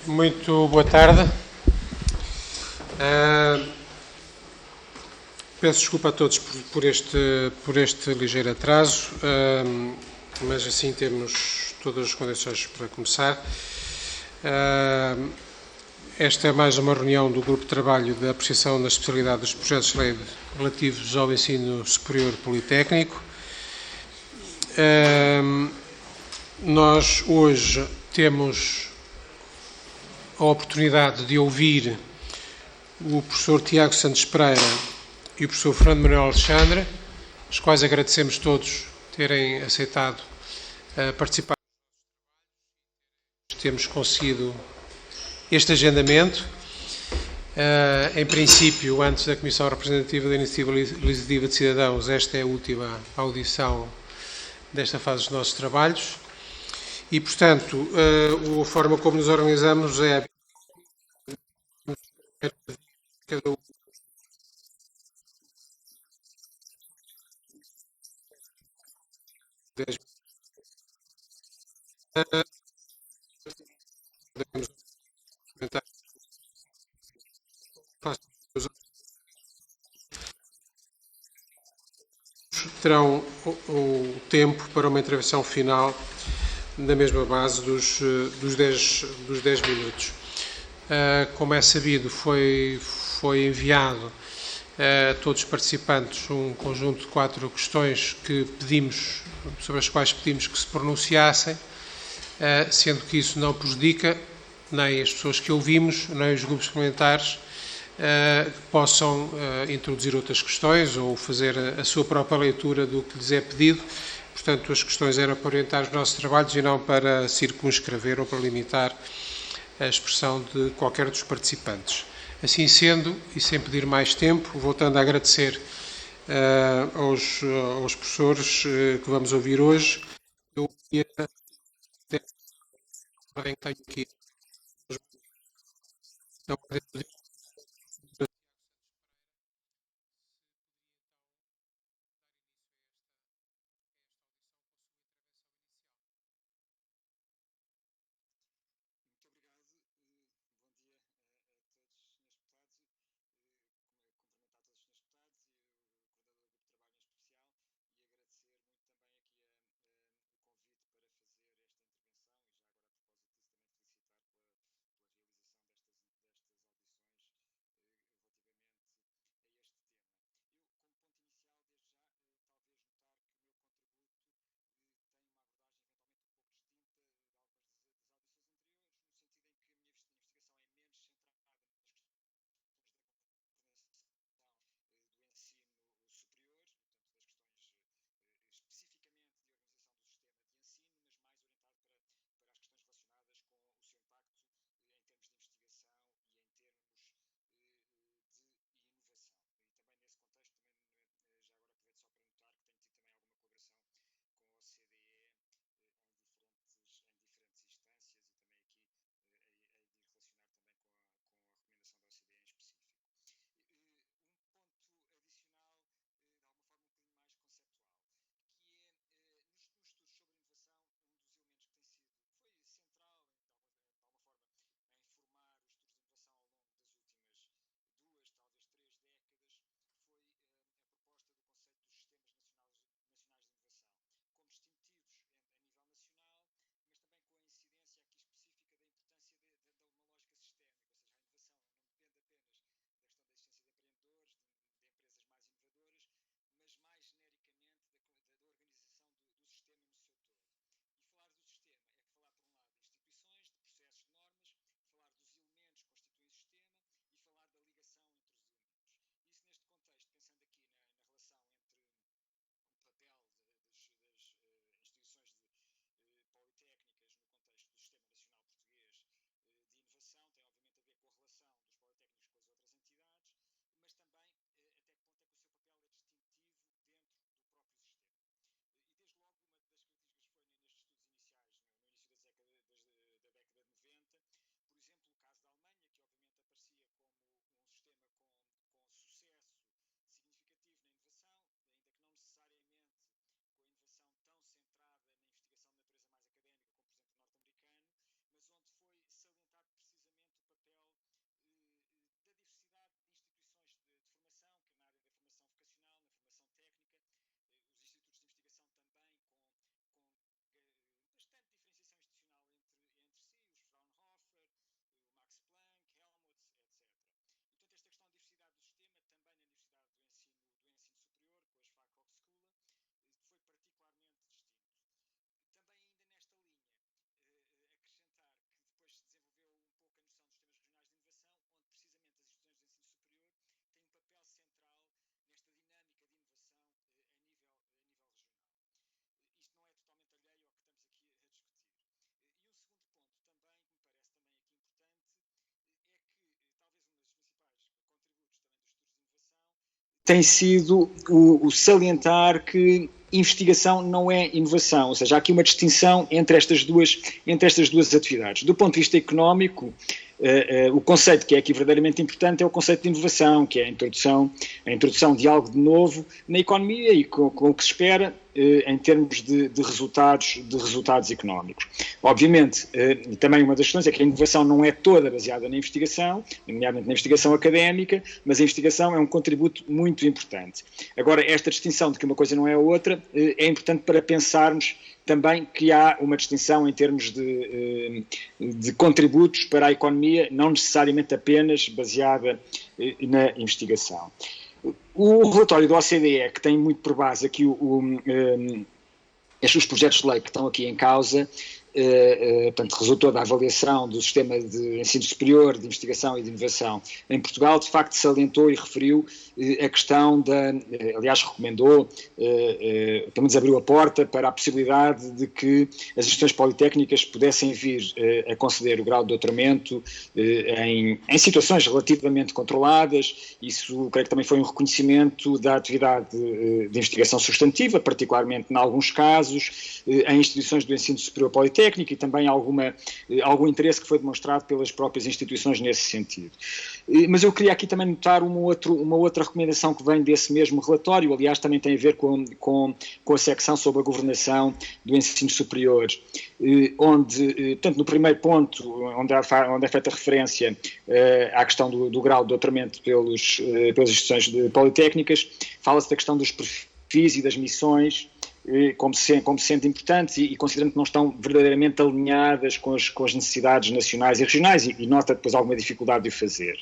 Muito boa tarde. Peço desculpa a todos por este ligeiro atraso, mas assim temos todas as condições para começar. Esta é mais uma reunião do Grupo de Trabalho da apreciação da especialidade dos projetos de lei relativos ao ensino superior politécnico. Nós hoje temos a oportunidade de ouvir o professor Tiago Santos Pereira e o professor Fernando Manuel Alexandre, os quais agradecemos todos terem aceitado participar. Temos conseguido este agendamento. Em princípio, antes da Comissão Representativa da Iniciativa Legislativa de Cidadãos, esta é a última audição desta fase dos nossos trabalhos. E, portanto, a forma como nos organizamos é cada um terão o tempo para uma intervenção final na mesma base dos 10 minutos. Como é sabido, foi enviado a todos os participantes um conjunto de 4 questões sobre as quais pedimos que se pronunciassem, sendo que isso não prejudica nem as pessoas que ouvimos, nem os grupos parlamentares que possam introduzir outras questões ou fazer a sua própria leitura do que lhes é pedido. Portanto, as questões eram para orientar os nossos trabalhos e não para circunscrever ou para limitar a expressão de qualquer dos participantes. Assim sendo, e sem pedir mais tempo, voltando a agradecer aos professores que vamos ouvir hoje, eu tenho aqui tem sido o salientar que investigação não é inovação, ou seja, há aqui uma distinção entre estas duas atividades. Do ponto de vista económico, o conceito que é aqui verdadeiramente importante é o conceito de inovação, que é a introdução de algo de novo na economia e com o que se espera em termos de resultados económicos. Obviamente, também uma das questões é que a inovação não é toda baseada na investigação, nomeadamente na investigação académica, mas a investigação é um contributo muito importante. Agora, esta distinção de que uma coisa não é a outra é importante para pensarmos também que há uma distinção em termos de contributos para a economia, não necessariamente apenas baseada na investigação. O relatório do OCDE, que tem muito por base aqui os projetos de lei que estão aqui em causa, portanto, resultou da avaliação do sistema de ensino superior, de investigação e de inovação em Portugal, de facto salientou e referiu a questão aliás recomendou, pelo menos abriu a porta para a possibilidade de que as instituições politécnicas pudessem vir a conceder o grau de doutoramento em situações relativamente controladas. Isso creio que também foi um reconhecimento da atividade de investigação substantiva, particularmente em alguns casos, em instituições do ensino superior politécnico, e também algum interesse que foi demonstrado pelas próprias instituições nesse sentido. Mas eu queria aqui também notar uma outra recomendação que vem desse mesmo relatório, aliás também tem a ver com a secção sobre a governação do ensino superior, onde, portanto, no primeiro ponto, onde é feita referência à questão do grau de doutoramento pelas instituições politécnicas, fala-se da questão dos perfis e das missões, como sendo importantes e considerando que não estão verdadeiramente alinhadas com as necessidades nacionais e regionais, e nota depois alguma dificuldade de o fazer.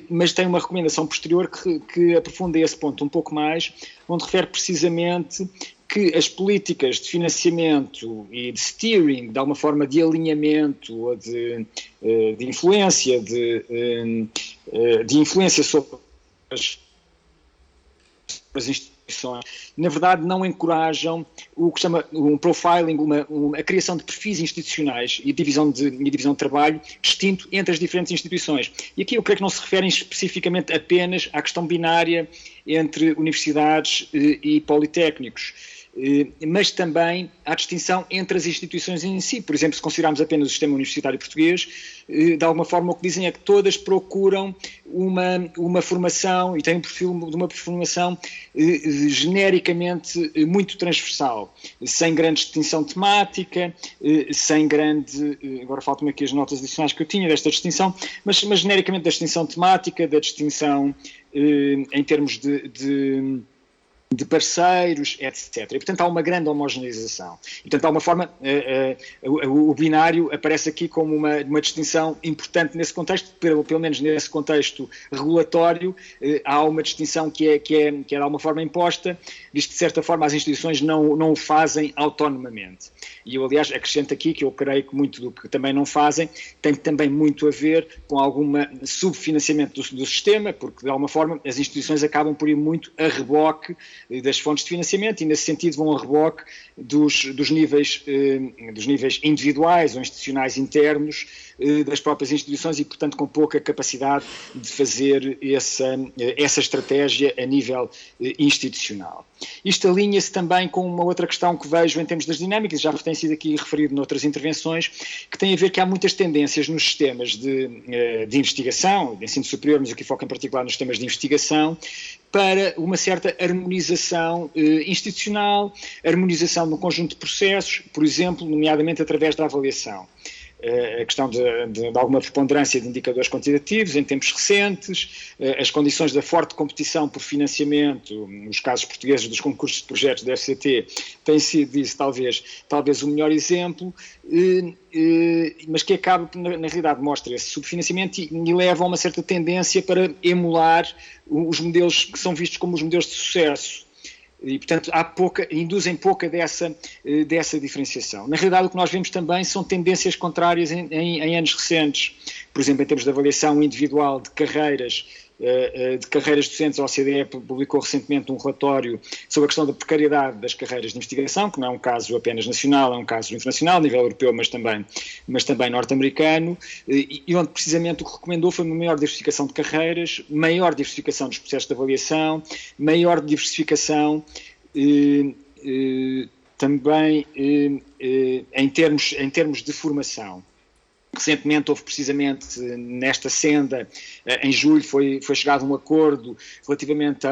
Mas tem uma recomendação posterior que aprofunda esse ponto um pouco mais, onde refere precisamente que as políticas de financiamento e de steering, de alguma forma de alinhamento ou de influência, de influência sobre as instituições, na verdade não encorajam o que chama um profiling, a criação de perfis institucionais e divisão de trabalho distinto entre as diferentes instituições. E aqui eu creio que não se referem especificamente apenas à questão binária entre universidades e politécnicos, mas também à distinção entre as instituições em si. Por exemplo, se considerarmos apenas o sistema universitário português, de alguma forma o que dizem é que todas procuram uma formação e têm um perfil de uma formação genericamente muito transversal, sem grande distinção temática, sem grande, agora faltam-me aqui as notas adicionais que eu tinha desta distinção, mas genericamente da distinção temática, da distinção em termos de parceiros, etc. E, portanto, há uma grande homogeneização. E, portanto, há uma forma, o binário aparece aqui como uma distinção importante nesse contexto, pelo menos nesse contexto regulatório, há uma distinção que é de alguma forma imposta, visto que, de certa forma, as instituições não o fazem autonomamente. E eu, aliás, acrescento aqui que eu creio que muito do que também não fazem tem também muito a ver com algum subfinanciamento do sistema, porque, de alguma forma, as instituições acabam por ir muito a reboque das fontes de financiamento e, nesse sentido, vão a reboque dos níveis individuais ou institucionais internos das próprias instituições e, portanto, com pouca capacidade de fazer essa estratégia a nível institucional. Isto alinha-se também com uma outra questão que vejo em termos das dinâmicas, já tem sido aqui referido noutras intervenções, que tem a ver que há muitas tendências nos sistemas de investigação, de ensino superior, mas aqui foco em particular nos sistemas de investigação, para uma certa harmonização institucional, harmonização de um conjunto de processos, por exemplo, nomeadamente através da avaliação. A questão de alguma preponderância de indicadores quantitativos em tempos recentes, as condições da forte competição por financiamento, nos casos portugueses dos concursos de projetos da FCT, tem sido isso talvez o melhor exemplo, mas que acaba, na realidade, mostra esse subfinanciamento e leva a uma certa tendência para emular os modelos que são vistos como os modelos de sucesso. E, portanto, induzem pouca dessa diferenciação. Na realidade, o que nós vemos também são tendências contrárias em anos recentes. Por exemplo, em termos de avaliação individual de carreiras de carreiras docentes, a OCDE publicou recentemente um relatório sobre a questão da precariedade das carreiras de investigação, que não é um caso apenas nacional, é um caso internacional, a nível europeu, mas também norte-americano, e onde precisamente o que recomendou foi uma maior diversificação de carreiras, maior diversificação dos processos de avaliação, maior diversificação também em termos de formação. Recentemente houve precisamente nesta senda, em julho foi chegado a um acordo relativamente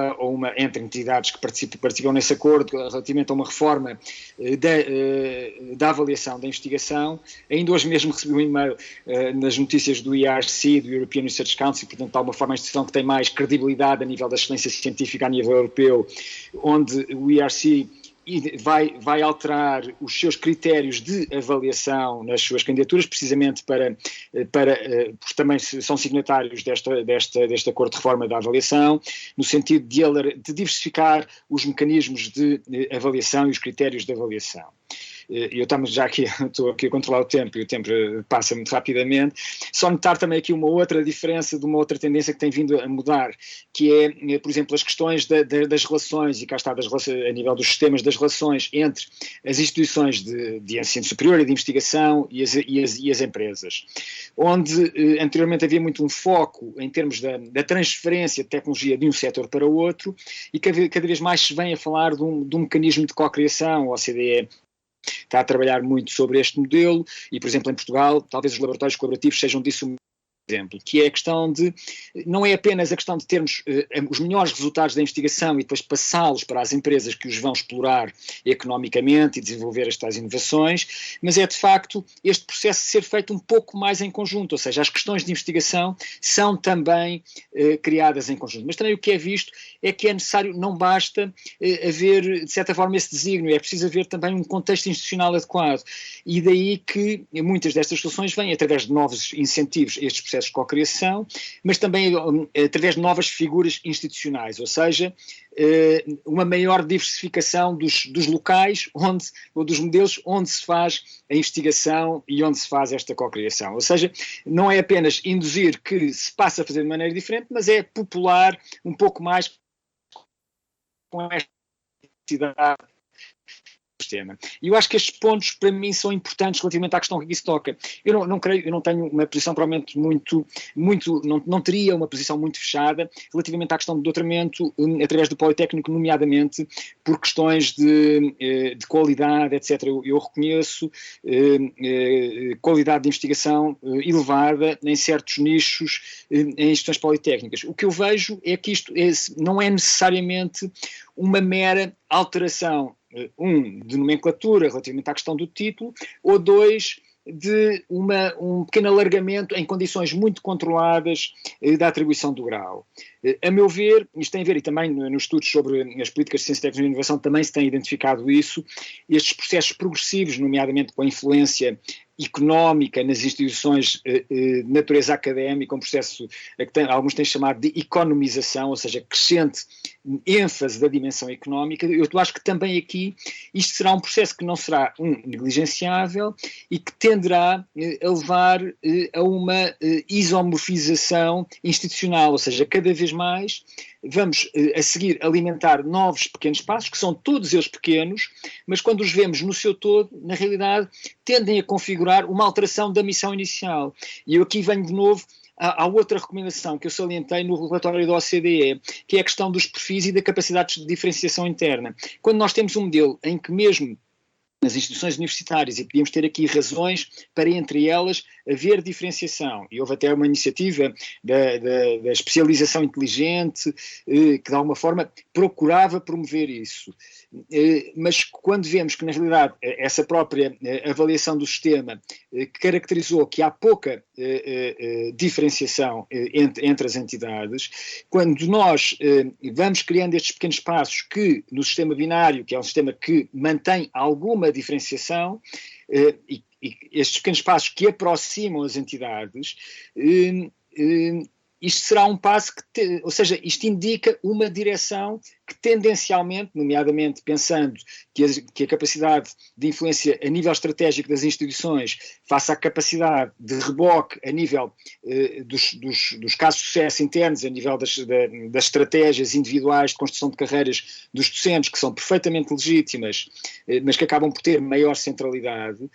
entre entidades que participam nesse acordo, relativamente a uma reforma da avaliação da investigação. Ainda hoje mesmo recebi um e-mail nas notícias do ERC, do European Research Council, portanto de alguma forma a instituição que tem mais credibilidade a nível da excelência científica a nível europeu, onde o ERC vai alterar os seus critérios de avaliação nas suas candidaturas, precisamente porque também são signatários deste acordo de reforma da avaliação, no sentido de diversificar os mecanismos de avaliação e os critérios de avaliação. Eu estou aqui a controlar o tempo e o tempo passa muito rapidamente. Só notar também aqui uma outra diferença de uma outra tendência que tem vindo a mudar, que é, por exemplo, as questões das relações, e cá está, a nível dos sistemas das relações entre as instituições de ensino superior e de investigação e as empresas. Onde anteriormente havia muito um foco em termos da transferência de tecnologia de um setor para o outro, e cada vez mais se vem a falar de um mecanismo de co-criação. A OCDE está a trabalhar muito sobre este modelo e, por exemplo, em Portugal, talvez os laboratórios colaborativos sejam disso um exemplo, que é a questão não é apenas a questão de termos os melhores resultados da investigação e depois passá-los para as empresas que os vão explorar economicamente e desenvolver estas inovações, mas é de facto este processo ser feito um pouco mais em conjunto, ou seja, as questões de investigação são também criadas em conjunto. Mas também o que é visto é que é necessário, não basta haver, de certa forma, esse desígnio, é preciso haver também um contexto institucional adequado, e daí que muitas destas soluções vêm através de novos incentivos a estes processos de co-criação, mas também através de novas figuras institucionais, ou seja, uma maior diversificação dos locais ou dos modelos onde se faz a investigação e onde se faz esta co-criação. Ou seja, não é apenas induzir que se passa a fazer de maneira diferente, mas é popular um pouco mais com esta necessidade. E eu acho que estes pontos para mim são importantes relativamente à questão que aqui se toca. Eu não tenho uma posição provavelmente não teria uma posição muito fechada relativamente à questão do doutoramento através do Politécnico, nomeadamente por questões de qualidade, etc. Eu reconheço qualidade de investigação elevada em certos nichos em instituições politécnicas. O que eu vejo é que isto não é necessariamente uma mera alteração, de nomenclatura relativamente à questão do título, ou dois, de um pequeno alargamento em condições muito controladas da atribuição do grau. A meu ver, isto tem a ver, e também nos estudos sobre as políticas de ciência, tecnologia e inovação também se tem identificado isso, estes processos progressivos, nomeadamente com a influência económica nas instituições de natureza académica, um processo que alguns têm chamado de economização, ou seja, crescente ênfase da dimensão económica. Eu acho que também aqui isto será um processo que não será negligenciável e que tenderá a levar a uma isomorfização institucional, ou seja, cada vez mais vamos a seguir alimentar novos pequenos passos, que são todos eles pequenos, mas quando os vemos no seu todo, na realidade, tendem a configurar uma alteração da missão inicial. E eu aqui venho de novo à outra recomendação que eu salientei no relatório da OCDE, que é a questão dos perfis e da capacidade de diferenciação interna. Quando nós temos um modelo em que mesmo nas instituições universitárias, e podíamos ter aqui razões para, entre elas, haver diferenciação. E houve até uma iniciativa da especialização inteligente, que de alguma forma procurava promover isso. Mas quando vemos que, na realidade, essa própria avaliação do sistema caracterizou que há pouca diferenciação entre as entidades, quando nós vamos criando estes pequenos passos que, no sistema binário, que é um sistema que mantém alguma diferenciação, e estes pequenos passos que aproximam as entidades, isto será um passo ou seja, isto indica uma direção que tendencialmente, nomeadamente pensando que a capacidade de influência a nível estratégico das instituições face à capacidade de reboque a nível dos casos de sucesso internos, a nível das estratégias individuais de construção de carreiras dos docentes, que são perfeitamente legítimas, mas que acabam por ter maior centralidade,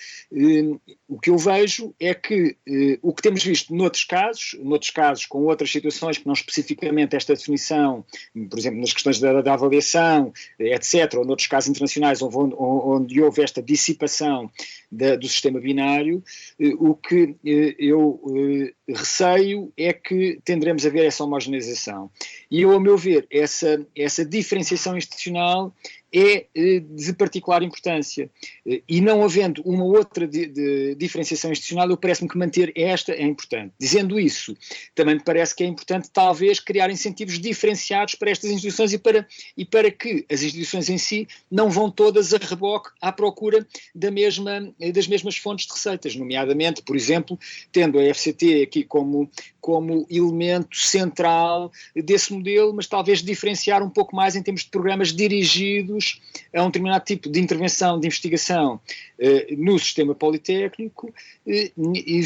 o que eu vejo é que o que temos visto noutros casos com outras situações que não especificamente esta definição, por exemplo, nas questões da avaliação, etc., ou noutros casos internacionais onde houve esta dissipação do sistema binário, o que eu receio é que tenderemos a ver essa homogeneização. E eu, ao meu ver, essa diferenciação institucional é de particular importância. E não havendo uma outra de diferenciação institucional, eu parece-me que manter esta é importante. Dizendo isso, também me parece que é importante talvez criar incentivos diferenciados para estas instituições e para que as instituições em si não vão todas a reboque à procura das mesmas fontes de receitas, nomeadamente, por exemplo, tendo a FCT aqui como elemento central desse modelo, mas talvez diferenciar um pouco mais em termos de programas dirigidos a um determinado tipo de intervenção, de investigação no sistema politécnico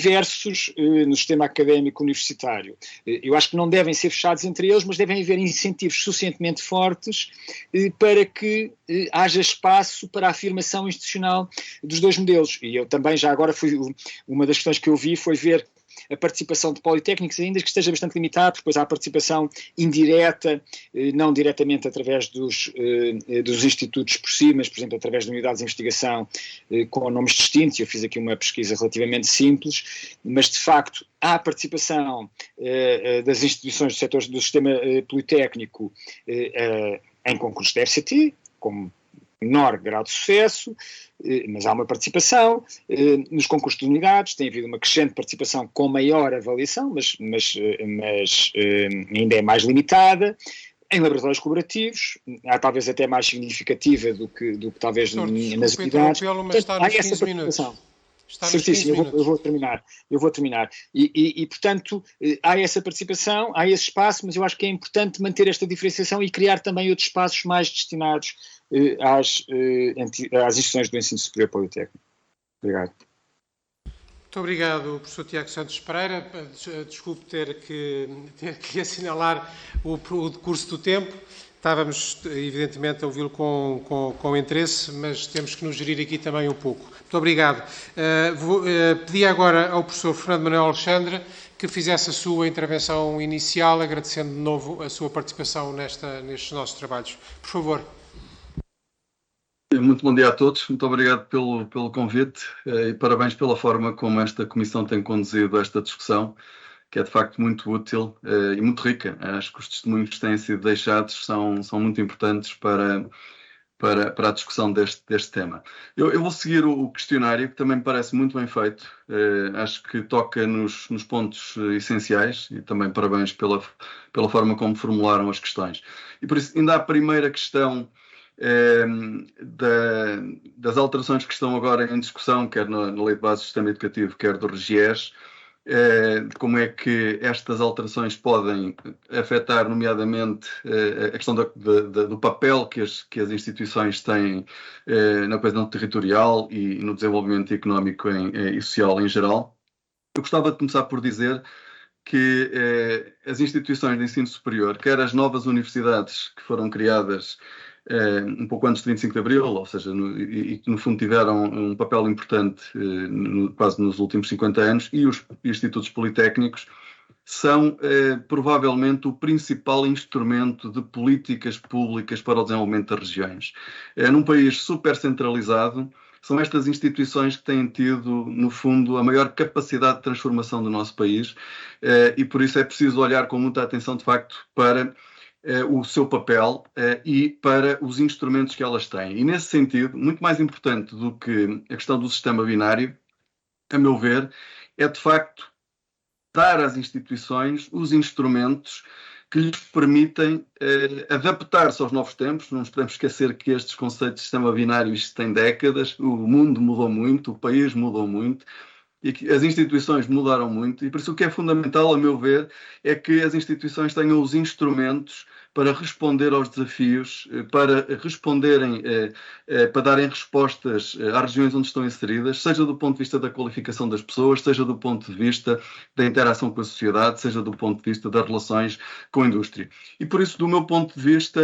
versus no sistema académico universitário. Eu acho que não devem ser fechados entre eles, mas devem haver incentivos suficientemente fortes para que haja espaço para a afirmação institucional dos dois modelos. E eu também, já agora, uma das questões que eu vi foi ver a participação de politécnicos, ainda que esteja bastante limitada, depois há a participação indireta, não diretamente através dos institutos por si, mas, por exemplo, através de unidades de investigação com nomes distintos. Eu fiz aqui uma pesquisa relativamente simples, mas, de facto, há a participação das instituições do setor do sistema politécnico em concursos da FCT, como menor grau de sucesso, mas há uma participação. Nos concursos de unidades tem havido uma crescente participação com maior avaliação, mas ainda é mais limitada. Em laboratórios colaborativos, há talvez até mais significativa do que talvez nas unidades. Há essa participação. Certíssimo, eu vou terminar. E, portanto, há essa participação, há esse espaço, mas eu acho que é importante manter esta diferenciação e criar também outros espaços mais destinados às instituições do ensino superior politécnico. Obrigado. Muito obrigado, professor Tiago Santos Pereira. Desculpe ter que assinalar o decurso do tempo. Estávamos, evidentemente, a ouvi-lo com interesse, mas temos que nos gerir aqui também um pouco. Muito obrigado. Pedi agora ao professor Fernando Manuel Alexandre que fizesse a sua intervenção inicial, agradecendo de novo a sua participação nestes nossos trabalhos. Por favor. Muito bom dia a todos, muito obrigado pelo convite e parabéns pela forma como esta Comissão tem conduzido esta discussão, que é de facto muito útil e muito rica. Acho que os testemunhos que têm sido deixados são muito importantes para a discussão deste tema. Eu vou seguir o questionário, que também me parece muito bem feito. Acho que toca nos pontos essenciais e também parabéns pela forma como formularam as questões. E por isso, ainda a primeira questão das alterações que estão agora em discussão, quer na Lei de Base do Sistema Educativo, quer do RGES, de como é que estas alterações podem afetar, nomeadamente, a questão do papel que as instituições têm na coesão territorial e no desenvolvimento económico e social em geral. Eu gostava de começar por dizer que as instituições de ensino superior, quer as novas universidades que foram criadas um pouco antes de 25 de Abril, ou seja, e que no fundo tiveram um papel importante quase nos últimos 50 anos, e os institutos politécnicos são provavelmente o principal instrumento de políticas públicas para o desenvolvimento das regiões. Num país super centralizado, são estas instituições que têm tido, no fundo, a maior capacidade de transformação do nosso país e por isso é preciso olhar com muita atenção, de facto, para o seu papel e para os instrumentos que elas têm. E, nesse sentido, muito mais importante do que a questão do sistema binário, a meu ver, é, de facto, dar às instituições os instrumentos que lhes permitem adaptar-se aos novos tempos. Não nos podemos esquecer que estes conceitos de sistema binário têm décadas, o mundo mudou muito, o país mudou muito, e que as instituições mudaram muito, e por isso o que é fundamental, a meu ver, é que as instituições tenham os instrumentos para responder aos desafios, para responderem, para darem respostas às regiões onde estão inseridas, seja do ponto de vista da qualificação das pessoas, seja do ponto de vista da interação com a sociedade, seja do ponto de vista das relações com a indústria. E por isso, do meu ponto de vista,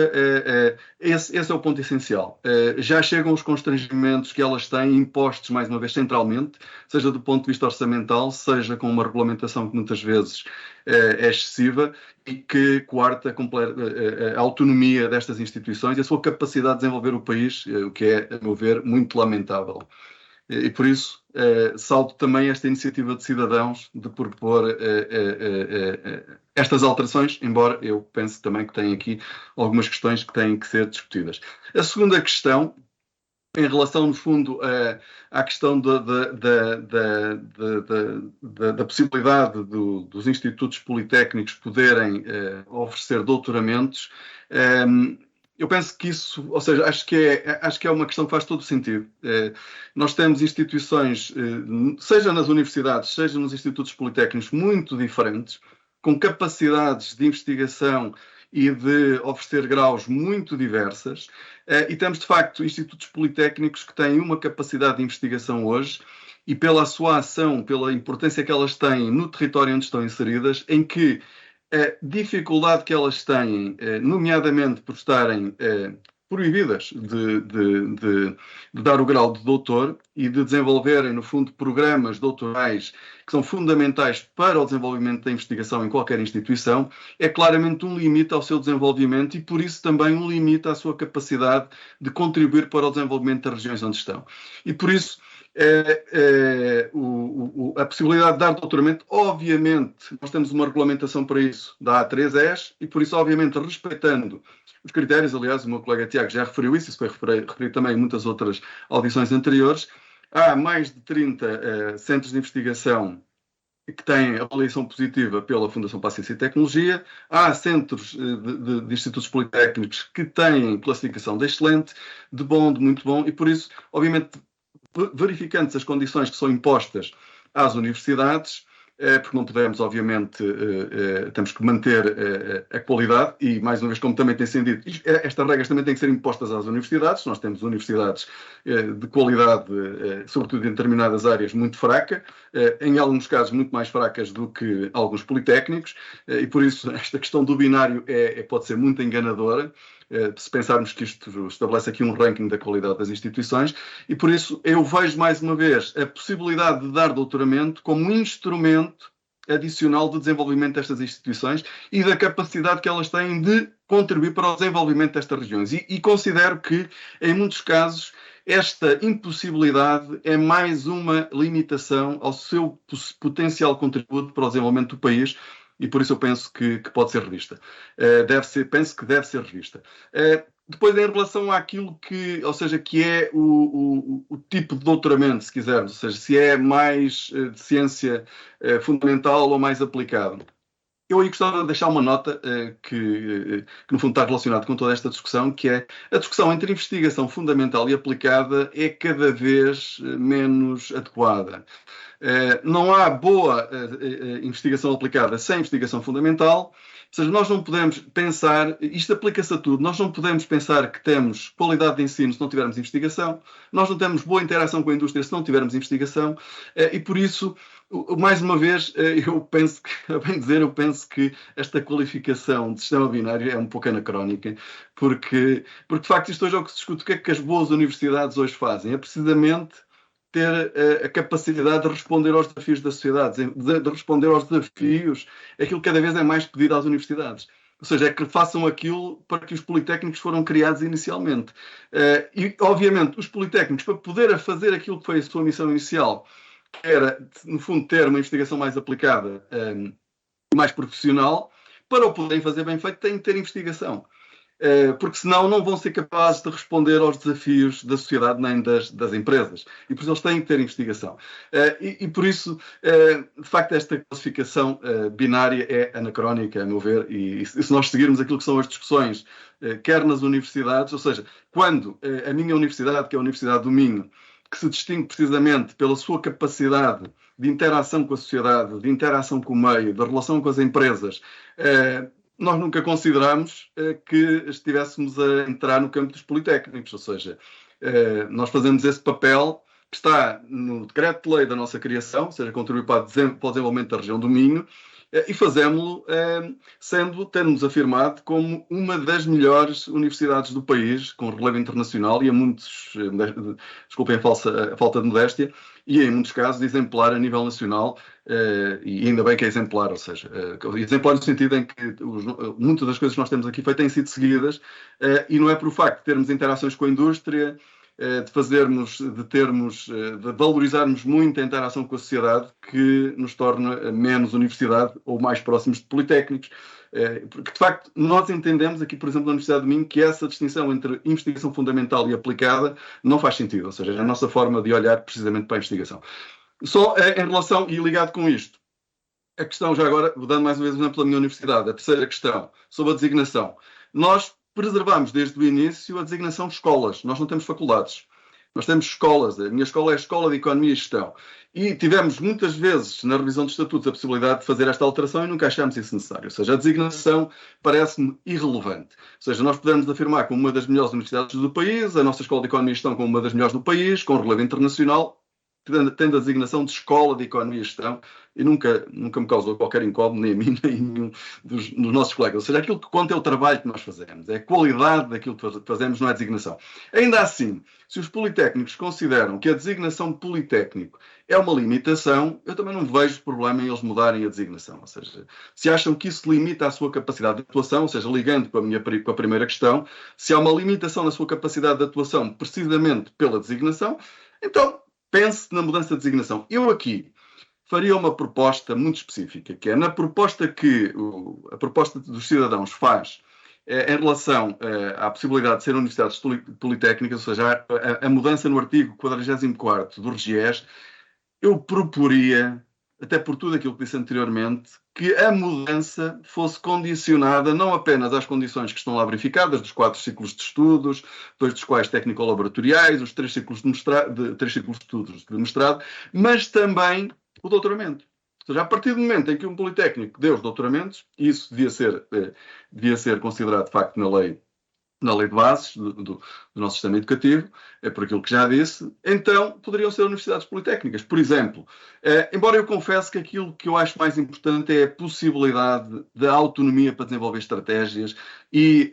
esse é o ponto essencial. Já chegam os constrangimentos que elas têm impostos, mais uma vez, centralmente, seja do ponto de vista orçamental, seja com uma regulamentação que muitas vezes é excessiva e que coarta a autonomia destas instituições e a sua capacidade de desenvolver o país, o que é, a meu ver, muito lamentável. E por isso, salto também esta iniciativa de cidadãos de propor estas alterações, embora eu pense também que tem aqui algumas questões que têm que ser discutidas. A segunda questão, em relação, no fundo, à questão da possibilidade dos institutos politécnicos poderem oferecer doutoramentos, eu penso que isso, ou seja, acho que é uma questão que faz todo sentido. Nós temos instituições, seja nas universidades, seja nos institutos politécnicos, muito diferentes, com capacidades de investigação e de oferecer graus muito diversas, e temos, de facto, institutos politécnicos que têm uma capacidade de investigação hoje e pela sua ação, pela importância que elas têm no território onde estão inseridas, em que a dificuldade que elas têm, nomeadamente por estarem proibidas de dar o grau de doutor e de desenvolverem, no fundo, programas doutorais que são fundamentais para o desenvolvimento da investigação em qualquer instituição, é claramente um limite ao seu desenvolvimento e, por isso, também um limite à sua capacidade de contribuir para o desenvolvimento das regiões onde estão. E, por isso, a possibilidade de dar doutoramento, obviamente, nós temos uma regulamentação para isso da A3ES e, por isso, obviamente, respeitando os critérios, aliás, o meu colega Tiago já referiu isso foi referido também em muitas outras audições anteriores, há mais de 30 centros de investigação que têm avaliação positiva pela Fundação para a Ciência e Tecnologia, há centros de institutos politécnicos que têm classificação de excelente, de bom, de muito bom, e por isso, obviamente, verificando as condições que são impostas às universidades, porque não podemos, obviamente, temos que manter a qualidade e, mais uma vez, como também tem sido dito, estas regras também têm que ser impostas às universidades. Nós temos universidades de qualidade, sobretudo em determinadas áreas, muito fraca, em alguns casos muito mais fracas do que alguns politécnicos, e por isso esta questão do binário pode ser muito enganadora, se pensarmos que isto estabelece aqui um ranking da qualidade das instituições, e por isso eu vejo mais uma vez a possibilidade de dar doutoramento como um instrumento adicional de desenvolvimento destas instituições e da capacidade que elas têm de contribuir para o desenvolvimento destas regiões. E considero que, em muitos casos, esta impossibilidade é mais uma limitação ao seu potencial contributo para o desenvolvimento do país, e por isso eu penso que pode ser revista. Penso que deve ser revista. Depois, em relação àquilo que é o tipo de doutoramento, se quisermos, ou seja, se é mais de ciência fundamental ou mais aplicado. Eu aí gostava de deixar uma nota que, no fundo, está relacionada com toda esta discussão, que é a discussão entre investigação fundamental e aplicada é cada vez menos adequada. Não há boa investigação aplicada sem investigação fundamental. Ou seja, nós não podemos pensar, isto aplica-se a tudo, nós não podemos pensar que temos qualidade de ensino se não tivermos investigação, nós não temos boa interação com a indústria se não tivermos investigação, e por isso, mais uma vez, eu penso que esta qualificação de sistema binário é um pouco anacrónica, porque de facto isto hoje é o que se discute. O que é que as boas universidades hoje fazem? É precisamente ter a capacidade de responder aos desafios da sociedade, de responder aos desafios, aquilo que cada vez é mais pedido às universidades. Ou seja, é que façam aquilo para que os politécnicos foram criados inicialmente. E, obviamente, os politécnicos, para poder fazer aquilo que foi a sua missão inicial, que era, no fundo, ter uma investigação mais aplicada, mais profissional, para o poderem fazer bem feito, têm que ter investigação. Porque senão não vão ser capazes de responder aos desafios da sociedade nem das empresas. E por isso eles têm que ter investigação. E por isso, de facto, esta classificação binária é anacrónica, a meu ver, e se nós seguirmos aquilo que são as discussões, quer nas universidades, ou seja, quando a minha universidade, que é a Universidade do Minho, que se distingue precisamente pela sua capacidade de interação com a sociedade, de interação com o meio, da relação com as empresas, nós nunca consideramos que estivéssemos a entrar no campo dos politécnicos, ou seja, nós fazemos esse papel que está no decreto de lei da nossa criação, ou seja, contribuir para o desenvolvimento da região do Minho, e fazemos-lo tendo-nos afirmado como uma das melhores universidades do país, com relevo internacional e a muitos, desculpem a falta de modéstia, e em muitos casos exemplar a nível nacional, e ainda bem que é exemplar, ou seja, exemplar no sentido em que muitas das coisas que nós temos aqui têm sido seguidas, e não é por o facto de termos interações com a indústria, de valorizarmos muito a interação com a sociedade, que nos torna menos universidade ou mais próximos de politécnicos. Porque, de facto, nós entendemos aqui, por exemplo, na Universidade do Minho, que essa distinção entre investigação fundamental e aplicada não faz sentido, ou seja, é a nossa forma de olhar precisamente para a investigação. Só em relação, e ligado com isto, a questão, já agora, dando mais uma vez exemplo da minha universidade, a terceira questão, sobre a designação. Nós preservamos desde o início a designação de escolas. Nós não temos faculdades. Nós temos escolas. A minha escola é a Escola de Economia e Gestão. E tivemos muitas vezes, na revisão dos estatutos, a possibilidade de fazer esta alteração e nunca achámos isso necessário. Ou seja, a designação parece-me irrelevante. Ou seja, nós podemos afirmar como uma das melhores universidades do país, a nossa Escola de Economia e Gestão como uma das melhores do país, com relevo internacional, tendo a designação de Escola de Economia e Gestão, e nunca me causou qualquer incómodo, nem a mim, nem a nenhum dos nossos colegas. Ou seja, aquilo que conta é o trabalho que nós fazemos, é a qualidade daquilo que fazemos, não é a designação. Ainda assim, se os politécnicos consideram que a designação de politécnico é uma limitação, eu também não vejo problema em eles mudarem a designação. Ou seja, se acham que isso limita a sua capacidade de atuação, ou seja, ligando com a primeira questão, se há uma limitação na sua capacidade de atuação precisamente pela designação, então pense na mudança de designação. Eu aqui faria uma proposta muito específica, que é na proposta que a proposta dos cidadãos faz em relação à possibilidade de ser universidades politécnicas, ou seja, a mudança no artigo 44º do RGES, eu proporia, até por tudo aquilo que disse anteriormente, que a mudança fosse condicionada não apenas às condições que estão lá verificadas, dos 4 ciclos de estudos, 2 dos quais técnico-laboratoriais, os 3 ciclos de estudos de mestrado, mas também o doutoramento. Ou seja, a partir do momento em que um politécnico deu os doutoramentos, isso devia ser considerado de facto na lei de bases do nosso sistema educativo, por aquilo que já disse, então poderiam ser universidades politécnicas. Por exemplo, embora eu confesse que aquilo que eu acho mais importante é a possibilidade da autonomia para desenvolver estratégias e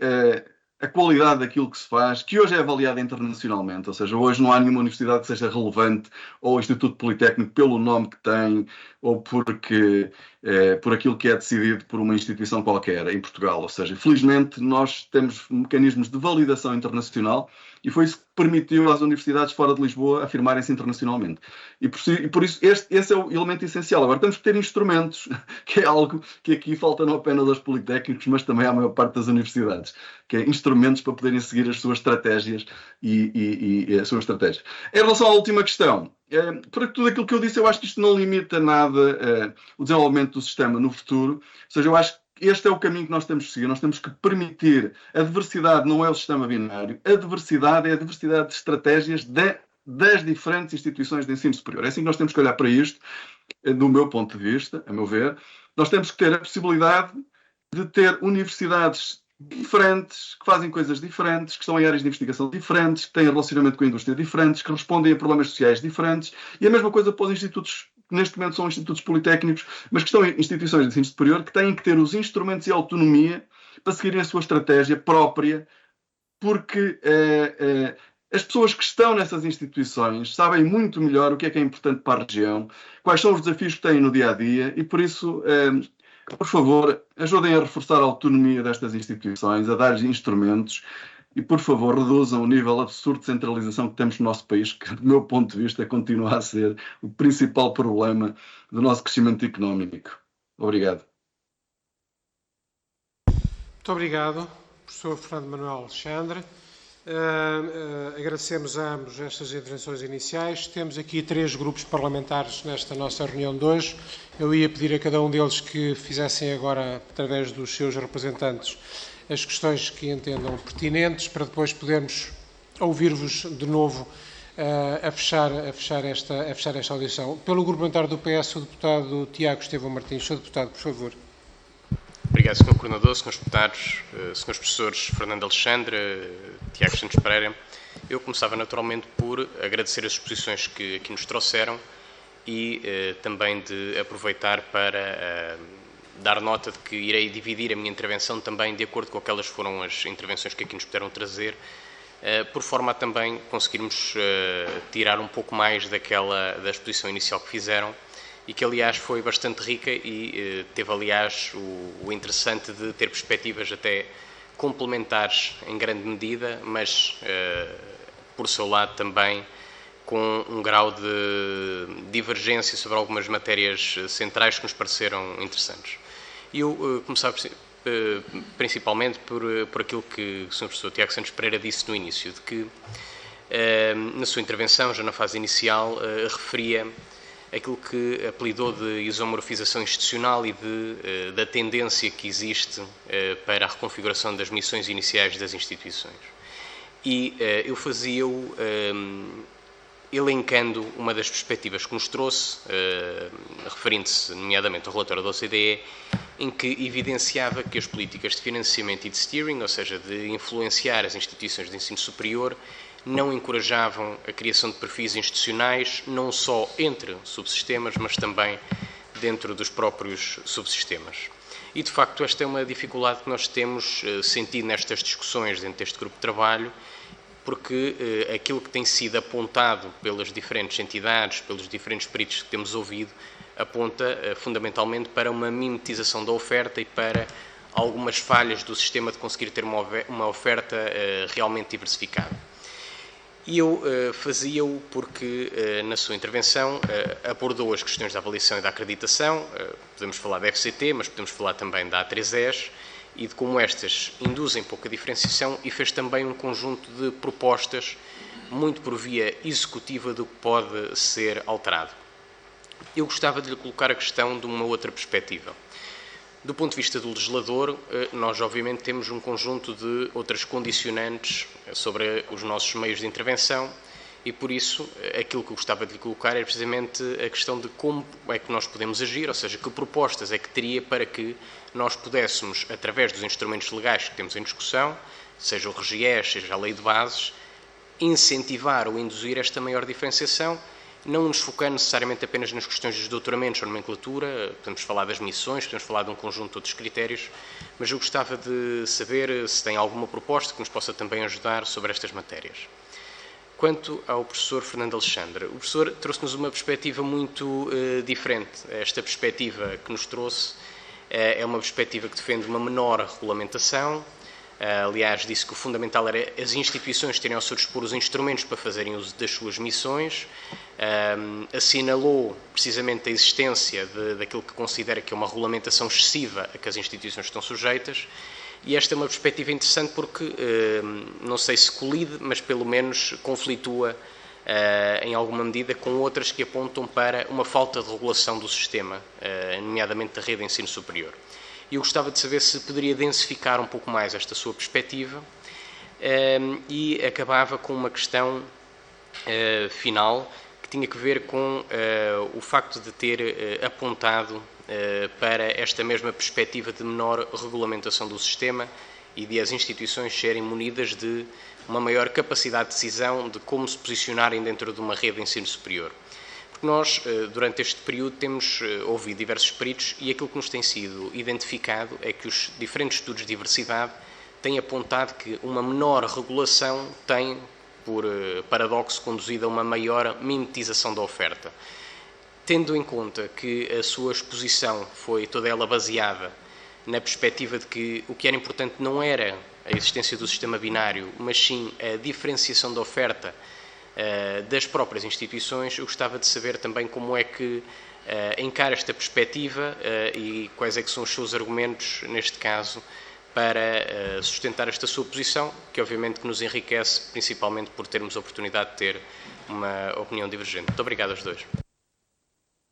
a qualidade daquilo que se faz, que hoje é avaliada internacionalmente, ou seja, hoje não há nenhuma universidade que seja relevante, ou Instituto Politécnico pelo nome que tem, ou por aquilo que é decidido por uma instituição qualquer em Portugal. Ou seja, felizmente nós temos mecanismos de validação internacional e foi isso que permitiu às universidades fora de Lisboa afirmarem-se internacionalmente. E por isso esse é o elemento essencial. Agora temos que ter instrumentos, que é algo que aqui falta não apenas aos politécnicos, mas também à maior parte das universidades, que é instrumentos para poderem seguir as suas estratégias e as suas estratégias. Em relação à última questão, por tudo aquilo que eu disse, eu acho que isto não limita nada o desenvolvimento do sistema no futuro. Ou seja, eu acho que este é o caminho que nós temos que seguir. Nós temos que permitir. A diversidade não é o sistema binário. A diversidade é a diversidade de estratégias das diferentes instituições de ensino superior. É assim que nós temos que olhar para isto, do meu ponto de vista, a meu ver. Nós temos que ter a possibilidade de ter universidades diferentes, que fazem coisas diferentes, que estão em áreas de investigação diferentes, que têm relacionamento com a indústria diferentes, que respondem a problemas sociais diferentes, e a mesma coisa para os institutos, que neste momento são institutos politécnicos, mas que estão em instituições de ensino superior, que têm que ter os instrumentos e a autonomia para seguirem a sua estratégia própria, porque as pessoas que estão nessas instituições sabem muito melhor o que é importante para a região, quais são os desafios que têm no dia-a-dia, e por isso por favor, ajudem a reforçar a autonomia destas instituições, a dar-lhes instrumentos e, por favor, reduzam o nível absurdo de centralização que temos no nosso país, que, do meu ponto de vista, continua a ser o principal problema do nosso crescimento económico. Obrigado. Muito obrigado, professor Fernando Manuel Alexandre. Agradecemos a ambos estas intervenções iniciais. Temos aqui 3 grupos parlamentares nesta nossa reunião de hoje. Eu ia pedir a cada um deles que fizessem agora, através dos seus representantes, as questões que entendam pertinentes, para depois podermos ouvir-vos de novo a fechar esta audição. Pelo Grupo Parlamentar do PS, o deputado Tiago Estevão Martins. Sr. Deputado, por favor. Obrigado, Sr. Coordenador, Srs. Deputados, Srs. Professores Fernando Alexandre, Tiago Santos Pereira. Eu começava naturalmente por agradecer as exposições que aqui nos trouxeram e também de aproveitar para dar nota de que irei dividir a minha intervenção também de acordo com aquelas foram as intervenções que aqui nos puderam trazer, por forma a também conseguirmos tirar um pouco mais da exposição inicial que fizeram e que, aliás, foi bastante rica e teve, aliás, o interessante de ter perspectivas até complementares em grande medida, mas, por seu lado, também com um grau de divergência sobre algumas matérias centrais que nos pareceram interessantes. E eu começava principalmente por aquilo que o Sr. Professor Tiago Santos Pereira disse no início, de que, na sua intervenção, já na fase inicial, referia aquilo que apelidou de isomorfização institucional e da tendência que existe para a reconfiguração das missões iniciais das instituições. E eu fazia-o elencando uma das perspectivas que nos trouxe, referindo-se nomeadamente ao relatório da OCDE, em que evidenciava que as políticas de financiamento e de steering, ou seja, de influenciar as instituições de ensino superior, não encorajavam a criação de perfis institucionais, não só entre subsistemas, mas também dentro dos próprios subsistemas. E, de facto, esta é uma dificuldade que nós temos sentido nestas discussões dentro deste grupo de trabalho, porque aquilo que tem sido apontado pelas diferentes entidades, pelos diferentes peritos que temos ouvido, aponta fundamentalmente para uma mimetização da oferta e para algumas falhas do sistema de conseguir ter uma oferta realmente diversificada. E eu fazia-o porque, na sua intervenção, abordou as questões da avaliação e da acreditação, podemos falar da FCT, mas podemos falar também da A3ES, e de como estas induzem pouca diferenciação, e fez também um conjunto de propostas muito por via executiva do que pode ser alterado. Eu gostava de lhe colocar a questão de uma outra perspectiva. Do ponto de vista do legislador, nós obviamente temos um conjunto de outras condicionantes sobre os nossos meios de intervenção e, por isso, aquilo que eu gostava de lhe colocar é precisamente a questão de como é que nós podemos agir, ou seja, que propostas é que teria para que nós pudéssemos, através dos instrumentos legais que temos em discussão, seja o RGES, seja a Lei de Bases, incentivar ou induzir esta maior diferenciação, não nos focando necessariamente apenas nas questões dos doutoramentos ou nomenclatura, podemos falar das missões, podemos falar de um conjunto de outros critérios, mas eu gostava de saber se tem alguma proposta que nos possa também ajudar sobre estas matérias. Quanto ao professor Fernando Alexandre, o professor trouxe-nos uma perspectiva muito diferente. Esta perspectiva que nos trouxe é uma perspectiva que defende uma menor regulamentação. Aliás, disse que o fundamental era as instituições terem ao seu dispor os instrumentos para fazerem uso das suas missões. Assinalou precisamente a existência daquilo que considera que é uma regulamentação excessiva a que as instituições estão sujeitas. E esta é uma perspectiva interessante porque, não sei se colide, mas pelo menos conflitua em alguma medida com outras que apontam para uma falta de regulação do sistema, nomeadamente da rede de ensino superior. E eu gostava de saber se poderia densificar um pouco mais esta sua perspectiva e acabava com uma questão final que tinha que ver com o facto de ter apontado para esta mesma perspectiva de menor regulamentação do sistema e de as instituições serem munidas de uma maior capacidade de decisão de como se posicionarem dentro de uma rede de ensino superior. Porque nós, durante este período, temos ouvido diversos peritos e aquilo que nos tem sido identificado é que os diferentes estudos de diversidade têm apontado que uma menor regulação tem, por paradoxo, conduzido a uma maior mimetização da oferta. Tendo em conta que a sua exposição foi toda ela baseada na perspectiva de que o que era importante não era a existência do sistema binário, mas sim a diferenciação da oferta das próprias instituições, eu gostava de saber também como é que encara esta perspectiva e quais é que são os seus argumentos, neste caso, para sustentar esta sua posição, que obviamente que nos enriquece, principalmente por termos a oportunidade de ter uma opinião divergente. Muito obrigado aos dois.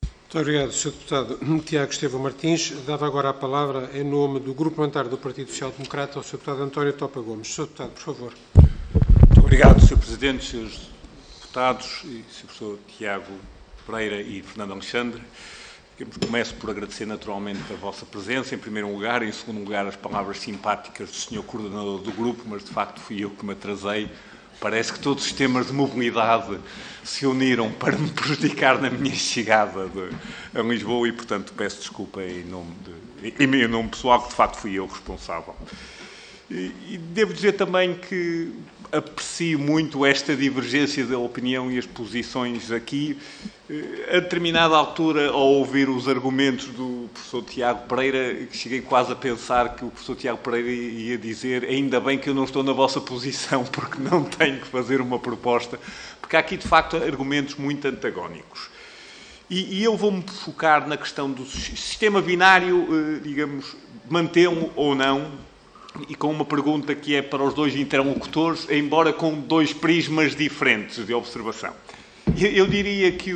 Muito obrigado, Sr. Deputado Tiago Estevão Martins. Dava agora a palavra, em nome do Grupo Parlamentar do Partido Social Democrata, ao Sr. Deputado António Topa Gomes. Sr. Deputado, por favor. Muito obrigado, Sr. Presidente, Srs. Deputados, e Sr. Professor Tiago Pereira e Fernando Alexandre. Começo por agradecer naturalmente a vossa presença, em primeiro lugar, em segundo lugar as palavras simpáticas do Sr. Coordenador do grupo, mas de facto fui eu que me atrasei. Parece que todos os temas de mobilidade se uniram para me prejudicar na minha chegada a Lisboa e, portanto, peço desculpa em nome pessoal, que de facto fui eu responsável. E devo dizer também que aprecio muito esta divergência da opinião e as posições aqui. A determinada altura, ao ouvir os argumentos do professor Tiago Pereira, cheguei quase a pensar que o professor Tiago Pereira ia dizer: ainda bem que eu não estou na vossa posição, porque não tenho que fazer uma proposta, porque há aqui, de facto, argumentos muito antagónicos. E eu vou-me focar na questão do sistema binário, digamos, mantê-lo ou não, e com uma pergunta que é para os dois interlocutores, embora com dois prismas diferentes de observação. Eu diria que,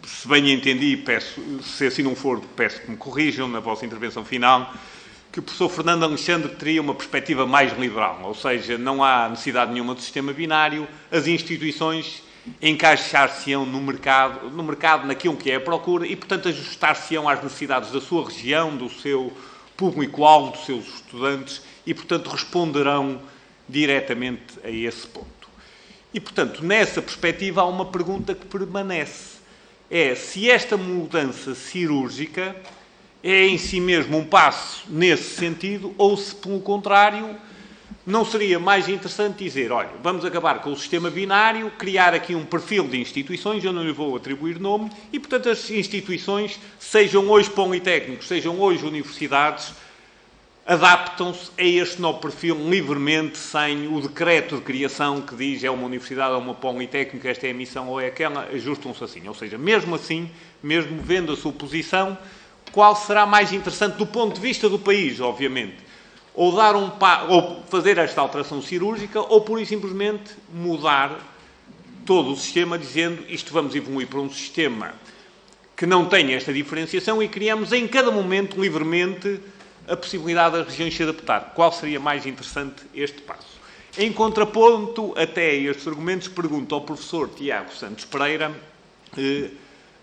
se bem entendi, peço, se assim não for, peço que me corrijam na vossa intervenção final, que o professor Fernando Alexandre teria uma perspectiva mais liberal, ou seja, não há necessidade nenhuma de sistema binário, as instituições encaixar-se-ão no mercado, naquilo que é a procura, e, portanto, ajustar-se-ão às necessidades da sua região, do seu público-alvo, dos seus estudantes, e, portanto, responderão diretamente a esse ponto. E, portanto, nessa perspectiva há uma pergunta que permanece. É se esta mudança cirúrgica é em si mesmo um passo nesse sentido ou se, pelo contrário, não seria mais interessante dizer: olha, vamos acabar com o sistema binário, criar aqui um perfil de instituições, eu não lhe vou atribuir nome, e, portanto, as instituições, sejam hoje politécnicos, sejam hoje universidades, adaptam-se a este novo perfil livremente, sem o decreto de criação que diz é uma universidade ou uma politécnica, esta é a missão ou é aquela, ajustam-se assim. Ou seja, mesmo assim, mesmo vendo a sua posição, qual será mais interessante do ponto de vista do país, obviamente? Ou dar ou fazer esta alteração cirúrgica, ou pura e simplesmente mudar todo o sistema, dizendo isto vamos evoluir para um sistema que não tenha esta diferenciação e criamos em cada momento, livremente, a possibilidade das regiões se adaptar. Qual seria mais interessante este passo? Em contraponto, até estes argumentos, pergunto ao professor Tiago Santos Pereira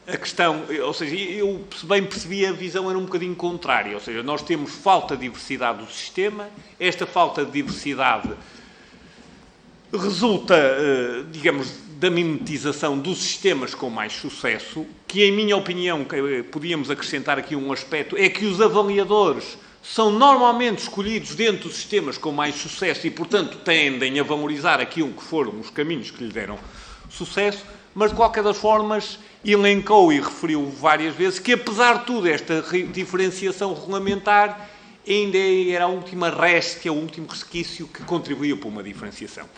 a questão, ou seja, eu bem percebi, a visão era um bocadinho contrária, ou seja, nós temos falta de diversidade do sistema, esta falta de diversidade resulta, digamos, da mimetização dos sistemas com mais sucesso, que, em minha opinião, podíamos acrescentar aqui um aspecto, é que os avaliadores são normalmente escolhidos dentro dos sistemas com mais sucesso e, portanto, tendem a valorizar aquilo que foram os caminhos que lhe deram sucesso, mas, de qualquer das formas, elencou e referiu várias vezes que, apesar de tudo, esta diferenciação regulamentar ainda era a última réstia, o último resquício que contribuía para uma diferenciação.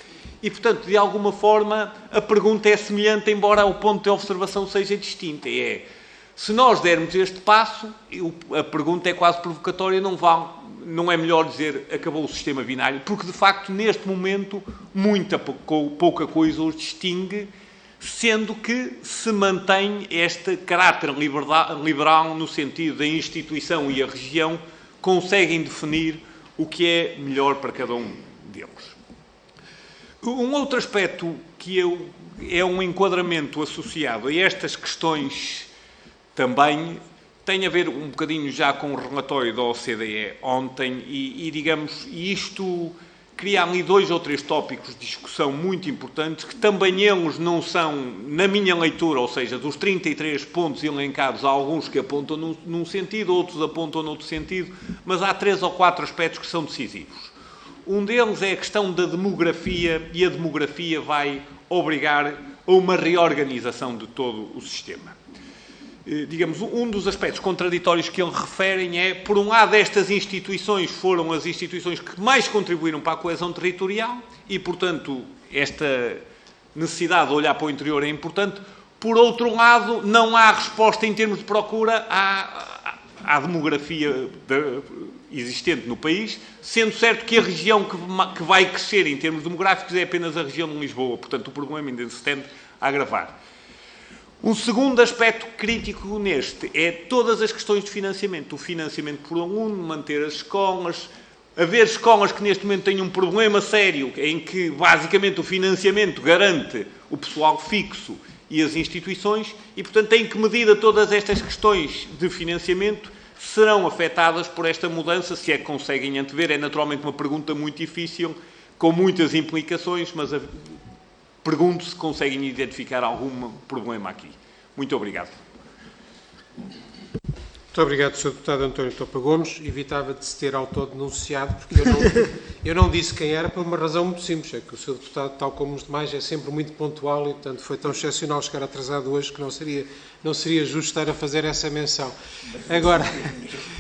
E, portanto, de alguma forma, a pergunta é semelhante, embora o ponto de observação seja distinto. É, se nós dermos este passo, a pergunta é quase provocatória, não é melhor dizer acabou o sistema binário, porque, de facto, neste momento, pouca coisa os distingue, sendo que se mantém este caráter liberal no sentido da instituição e a região conseguem definir o que é melhor para cada um deles. Um outro aspecto que é um enquadramento associado a estas questões também tem a ver um bocadinho já com o relatório da OCDE ontem e digamos, isto cria ali 2 ou 3 tópicos de discussão muito importantes que também eles não são, na minha leitura, ou seja, dos 33 pontos elencados, há alguns que apontam num sentido, outros apontam noutro sentido, mas há 3 ou 4 aspectos que são decisivos. Um deles é a questão da demografia e a demografia vai obrigar a uma reorganização de todo o sistema. Digamos, um dos aspectos contraditórios que eles referem é, por um lado, estas instituições foram as instituições que mais contribuíram para a coesão territorial e, portanto, esta necessidade de olhar para o interior é importante. Por outro lado, não há resposta em termos de procura à demografia existente no país, sendo certo que a região que vai crescer em termos demográficos é apenas a região de Lisboa. Portanto, o problema ainda se tende a agravar. Um segundo aspecto crítico neste é todas as questões de financiamento. O financiamento por aluno, manter as escolas, haver escolas que neste momento têm um problema sério, em que basicamente o financiamento garante o pessoal fixo e as instituições, e portanto em que medida todas estas questões de financiamento serão afetadas por esta mudança, se é que conseguem antever. É naturalmente uma pergunta muito difícil, com muitas implicações, mas pergunto se conseguem identificar algum problema aqui. Muito obrigado. Muito obrigado, Sr. Deputado António Topa Gomes. Evitava de se ter autodenunciado, porque eu não disse quem era por uma razão muito simples, é que o Sr. Deputado, tal como os demais, é sempre muito pontual e, portanto, foi tão excepcional chegar atrasado hoje que não seria justo estar a fazer essa menção. Agora,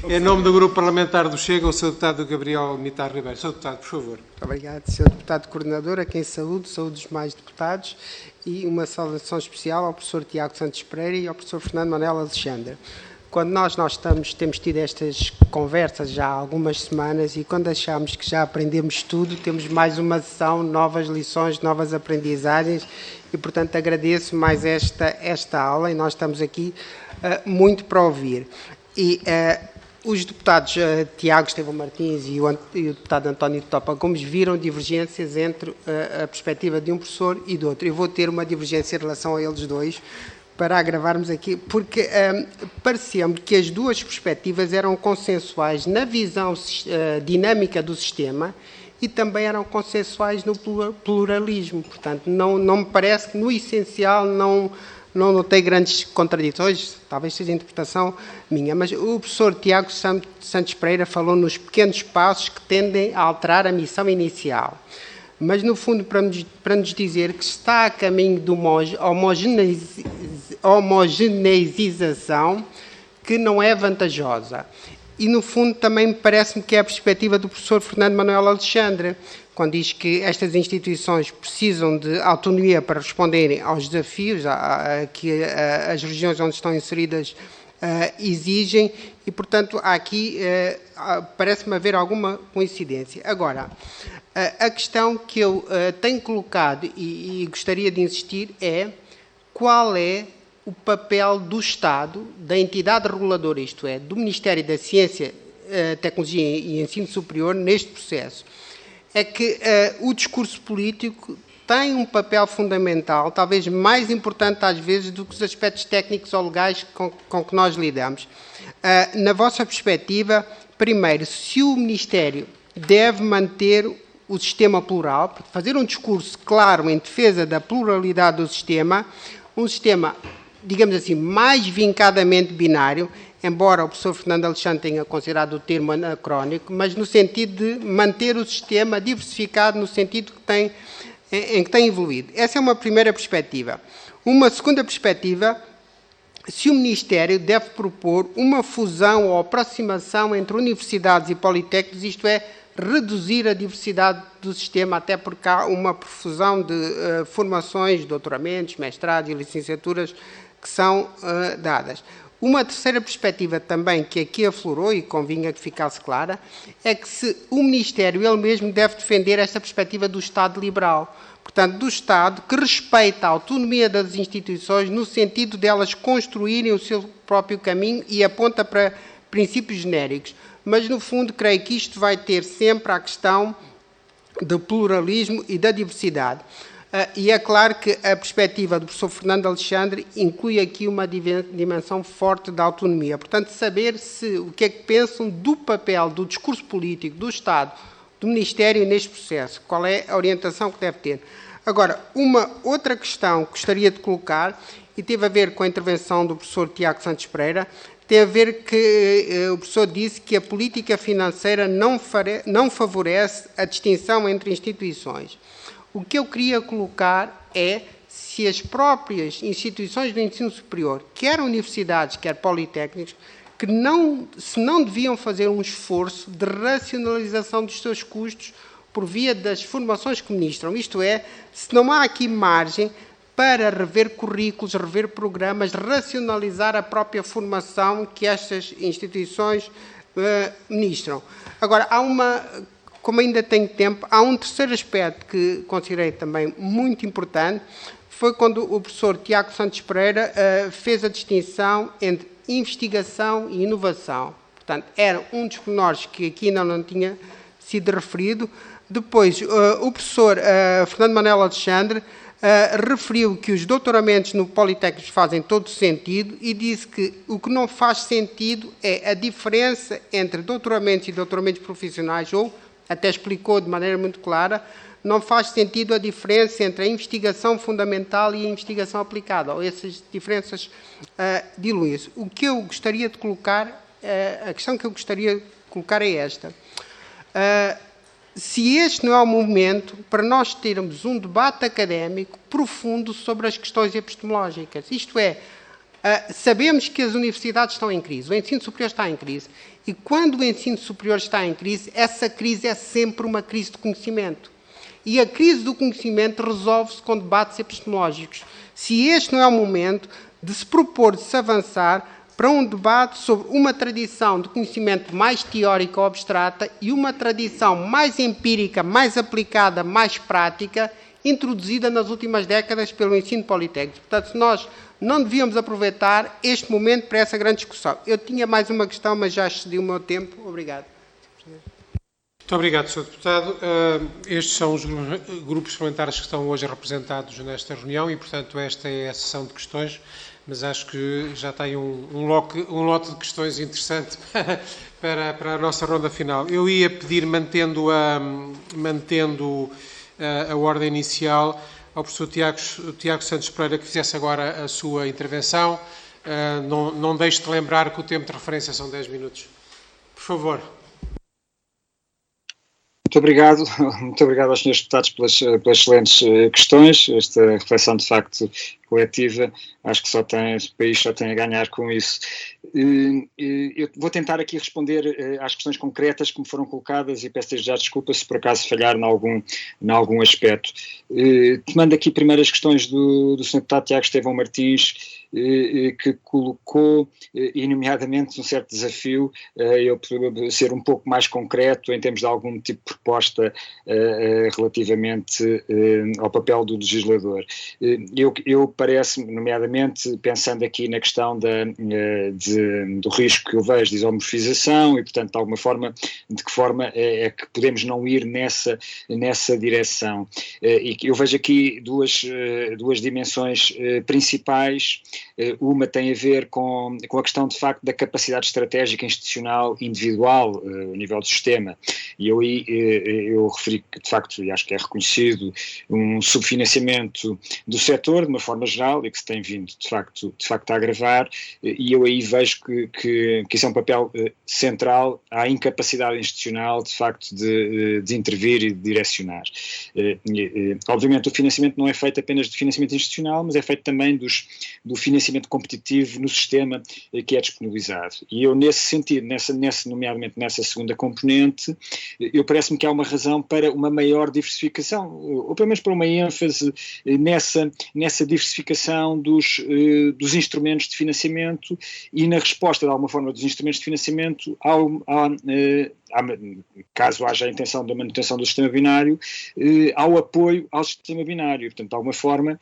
em nome do Grupo Parlamentar do Chega, o Sr. Deputado Gabriel Mitar Ribeiro. Sr. Deputado, por favor. Muito obrigado, Sr. Deputado Coordenador, a quem saúde os demais deputados, e uma saudação especial ao professor Tiago Santos Pereira e ao professor Fernando Manuel Alexandre. Quando nós temos tido estas conversas já há algumas semanas, e quando achamos que já aprendemos tudo, temos mais uma sessão, novas lições, novas aprendizagens, e portanto agradeço mais esta aula, e nós estamos aqui muito para ouvir. E os deputados Tiago Estevão Martins e o deputado António Topa Gomes viram divergências entre a perspectiva de um professor e do outro. Eu vou ter uma divergência em relação a eles dois, para agravarmos aqui, porque parecia-me que as duas perspectivas eram consensuais na visão dinâmica do sistema e também eram consensuais no pluralismo. Portanto, não me parece que, no essencial, não notei grandes contradições, talvez seja a interpretação minha, mas o professor Tiago Santos Pereira falou nos pequenos passos que tendem a alterar a missão inicial. Mas, no fundo, para nos dizer que está a caminho de uma homogeneização que não é vantajosa. E, no fundo, também parece-me que é a perspectiva do professor Fernando Manuel Alexandre, quando diz que estas instituições precisam de autonomia para responderem aos desafios que as regiões onde estão inseridas exigem, e, portanto, aqui parece-me haver alguma coincidência. Agora, a questão que eu tenho colocado e gostaria de insistir é qual é o papel do Estado, da entidade reguladora, isto é, do Ministério da Ciência, Tecnologia e Ensino Superior, neste processo. É que o discurso político tem um papel fundamental, talvez mais importante às vezes do que os aspectos técnicos ou legais com que nós lidamos. Na vossa perspectiva, primeiro, se o Ministério deve manter o sistema plural, fazer um discurso claro em defesa da pluralidade do sistema, um sistema, digamos assim, mais vincadamente binário, embora o professor Fernando Alexandre tenha considerado o termo anacrónico, mas no sentido de manter o sistema diversificado no sentido em que tem evoluído. Essa é uma primeira perspectiva. Uma segunda perspectiva, se o Ministério deve propor uma fusão ou aproximação entre universidades e politécnicos, isto é, reduzir a diversidade do sistema, até porque há uma profusão de formações, doutoramentos, mestrados e licenciaturas que são dadas. Uma terceira perspectiva também, que aqui aflorou e convinha que ficasse clara, é que o Ministério ele mesmo deve defender esta perspectiva do Estado liberal, portanto, do Estado que respeita a autonomia das instituições no sentido de elas construírem o seu próprio caminho e aponta para princípios genéricos. Mas, no fundo, creio que isto vai ter sempre a questão do pluralismo e da diversidade. E é claro que a perspectiva do professor Fernando Alexandre inclui aqui uma dimensão forte da autonomia. Portanto, saber o que é que pensam do papel do discurso político, do Estado, do Ministério neste processo, qual é a orientação que deve ter. Agora, uma outra questão que gostaria de colocar, e teve a ver com a intervenção do professor Tiago Santos Pereira, tem a ver que o professor disse que a política financeira não favorece a distinção entre instituições. O que eu queria colocar é se as próprias instituições do ensino superior, quer universidades, quer politécnicos, se não deviam fazer um esforço de racionalização dos seus custos por via das formações que ministram. Isto é, se não há aqui margem para rever currículos, rever programas, racionalizar a própria formação que estas instituições ministram. Agora, como ainda tenho tempo, há um terceiro aspecto que considerei também muito importante, foi quando o professor Tiago Santos Pereira fez a distinção entre investigação e inovação. Portanto, era um dos pormenores que aqui ainda não tinha sido referido. Depois, o professor Fernando Manuel Alexandre referiu que os doutoramentos no Politécnico fazem todo sentido e disse que o que não faz sentido é a diferença entre doutoramentos e doutoramentos profissionais, ou, até explicou de maneira muito clara, não faz sentido a diferença entre a investigação fundamental e a investigação aplicada, ou essas diferenças diluem-se. O que eu gostaria de colocar, a questão que eu gostaria de colocar é esta. Se este não é o momento para nós termos um debate académico profundo sobre as questões epistemológicas, isto é, sabemos que as universidades estão em crise, o ensino superior está em crise, e quando o ensino superior está em crise, essa crise é sempre uma crise de conhecimento. E a crise do conhecimento resolve-se com debates epistemológicos. Se este não é o momento de se propor, de se avançar para um debate sobre uma tradição de conhecimento mais teórica ou abstrata e uma tradição mais empírica, mais aplicada, mais prática, introduzida nas últimas décadas pelo ensino politécnico. Portanto, nós não devíamos aproveitar este momento para essa grande discussão. Eu tinha mais uma questão, mas já excedi o meu tempo. Obrigado. Muito obrigado, Sr. Deputado. Estes são os grupos parlamentares que estão hoje representados nesta reunião e, portanto, esta é a sessão de questões, mas acho que já tem um lote de questões interessante para a nossa ronda final. Eu ia pedir, mantendo a ordem inicial, ao professor Tiago Santos Pereira que fizesse agora a sua intervenção. Não deixe de lembrar que o tempo de referência são 10 minutos. Por favor. Muito obrigado aos senhores deputados pelas excelentes questões. Esta reflexão, de facto, coletiva, acho que o país só tem a ganhar com isso. Eu vou tentar aqui responder às questões concretas que me foram colocadas e peço já desculpa se por acaso falhar em algum aspecto. Tomando aqui primeiro as questões do Sr. Deputado Tiago Estevão Martins, que colocou, e nomeadamente, um certo desafio, eu ser um pouco mais concreto em termos de algum tipo de proposta relativamente ao papel do legislador. Eu parece-me, nomeadamente, pensando aqui na questão do risco que eu vejo de isomorfização e, portanto, de alguma forma, de que forma é que podemos não ir nessa direção. E eu vejo aqui duas dimensões principais. Uma tem a ver com a questão, de facto, da capacidade estratégica institucional individual a nível do sistema. E eu referi que, de facto, e acho que é reconhecido, um subfinanciamento do setor, de uma forma geral, e que se tem vindo, de facto a agravar, e eu aí vejo que isso é um papel central à incapacidade institucional, de facto, de intervir e de direcionar. Obviamente, o financiamento não é feito apenas de financiamento institucional, mas é feito também do financiamento competitivo no sistema que é disponibilizado. E eu, nesse sentido, nomeadamente nessa segunda componente, eu parece-me que há uma razão para uma maior diversificação, ou pelo menos para uma ênfase nessa diversificação dos instrumentos de financiamento e na resposta, de alguma forma, dos instrumentos de financiamento caso haja a intenção da manutenção do sistema binário, ao apoio ao sistema binário. Portanto, de alguma forma,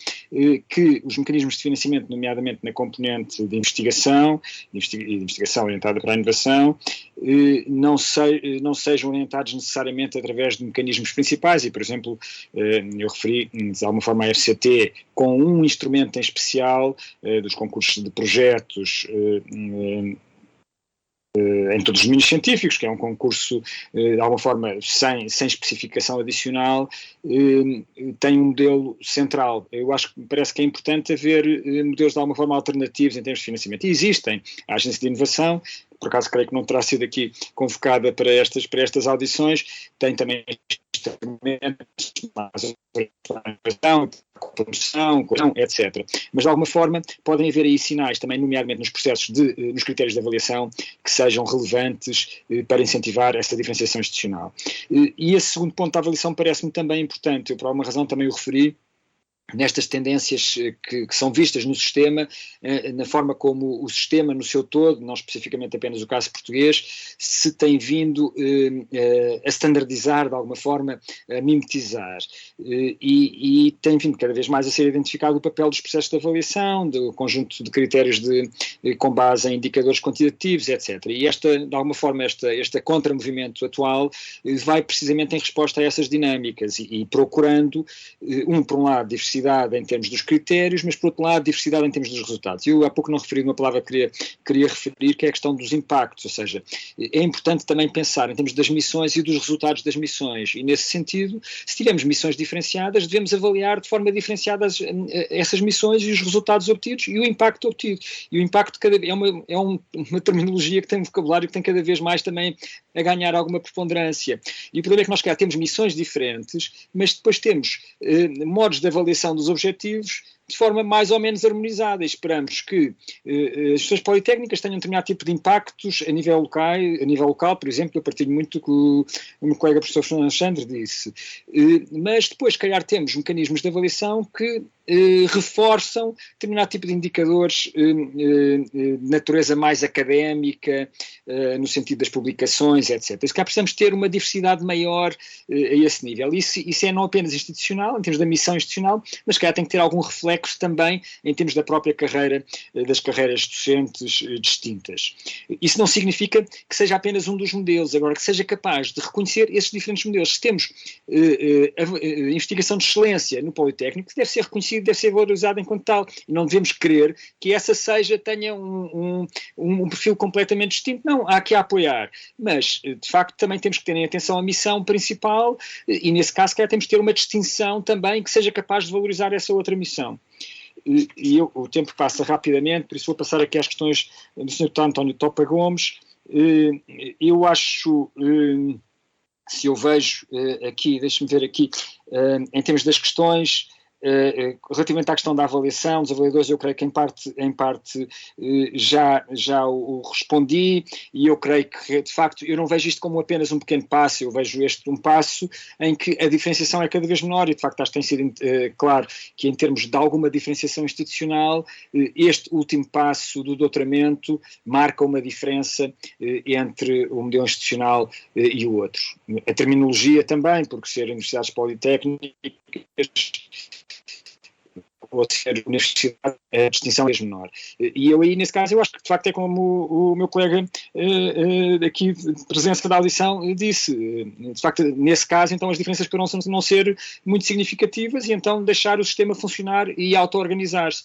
que os mecanismos de financiamento, nomeadamente na componente de investigação orientada para a inovação, não sejam orientados necessariamente através de mecanismos principais e, por exemplo, eu referi, de alguma forma, a FCT com um instrumento em especial dos concursos de projetos em todos os domínios científicos, que é um concurso, de alguma forma, sem especificação adicional, tem um modelo central. Eu acho que parece que é importante haver modelos, de alguma forma, alternativos em termos de financiamento. E existem. A Agência de Inovação, por acaso creio que não terá sido aqui convocada para estas audições, tem também instrumentos, promoção, etc. Mas, de alguma forma, podem haver aí sinais também, nomeadamente nos processos, nos critérios de avaliação, que sejam relevantes para incentivar essa diferenciação institucional. E esse segundo ponto da avaliação parece-me também importante. Eu, por alguma razão, também o referi, nestas tendências que são vistas no sistema, na forma como o sistema no seu todo, não especificamente apenas o caso português, se tem vindo a standardizar de alguma forma, a mimetizar, e tem vindo cada vez mais a ser identificado o papel dos processos de avaliação, do conjunto de critérios com base em indicadores quantitativos, etc. E de alguma forma este contramovimento atual vai precisamente em resposta a essas dinâmicas e procurando, por um lado, diversidade em termos dos critérios, mas por outro lado diversidade em termos dos resultados. Eu há pouco não referi uma palavra que queria referir, que é a questão dos impactos, ou seja, é importante também pensar em termos das missões e dos resultados das missões, e nesse sentido, se tivermos missões diferenciadas, devemos avaliar de forma diferenciada essas missões e os resultados obtidos e o impacto obtido. E o impacto é uma terminologia que tem um vocabulário que tem cada vez mais também a ganhar alguma preponderância. E o problema é que nós cá temos missões diferentes, mas depois temos modos de avaliação dos objetivos de forma mais ou menos harmonizada. E esperamos que as instituições politécnicas tenham um determinado tipo de impactos a nível local, por exemplo. Eu partilho muito do que o meu colega professor Fernando Alexandre disse. Mas depois, se calhar, temos mecanismos de avaliação que reforçam determinado tipo de indicadores de natureza mais académica, no sentido das publicações, etc. E se calhar precisamos ter uma diversidade maior a esse nível. Isso é não apenas institucional, em termos da missão institucional, mas se calhar tem que ter algum reflexo também em termos da própria carreira, das carreiras docentes distintas. Isso não significa que seja apenas um dos modelos, agora que seja capaz de reconhecer esses diferentes modelos. Se temos investigação de excelência no Politécnico, deve ser reconhecido, deve ser valorizado enquanto tal, e não devemos querer que essa tenha um perfil completamente distinto. Não, há que a apoiar, mas de facto também temos que ter em atenção a missão principal, e nesse caso temos que ter uma distinção também que seja capaz de valorizar essa outra missão. O tempo passa rapidamente, por isso vou passar aqui às questões do Sr. Deputado António Topa Gomes. Eu acho, se eu vejo aqui, deixe-me ver aqui, em termos das questões, relativamente à questão da avaliação dos avaliadores, eu creio que em parte já o respondi, e eu creio que de facto eu não vejo isto como apenas um pequeno passo, eu vejo um passo em que a diferenciação é cada vez menor, e de facto acho que tem sido claro que em termos de alguma diferenciação institucional, este último passo do doutoramento marca uma diferença entre o modelo institucional e o outro. A terminologia também, porque ser universidades politécnicas ou ser universidade, a distinção é menor. E eu aí, nesse caso, eu acho que de facto é como o meu colega aqui de presença da audição disse. De facto, nesse caso, então as diferenças poderão não ser muito significativas, e então deixar o sistema funcionar e auto-organizar-se.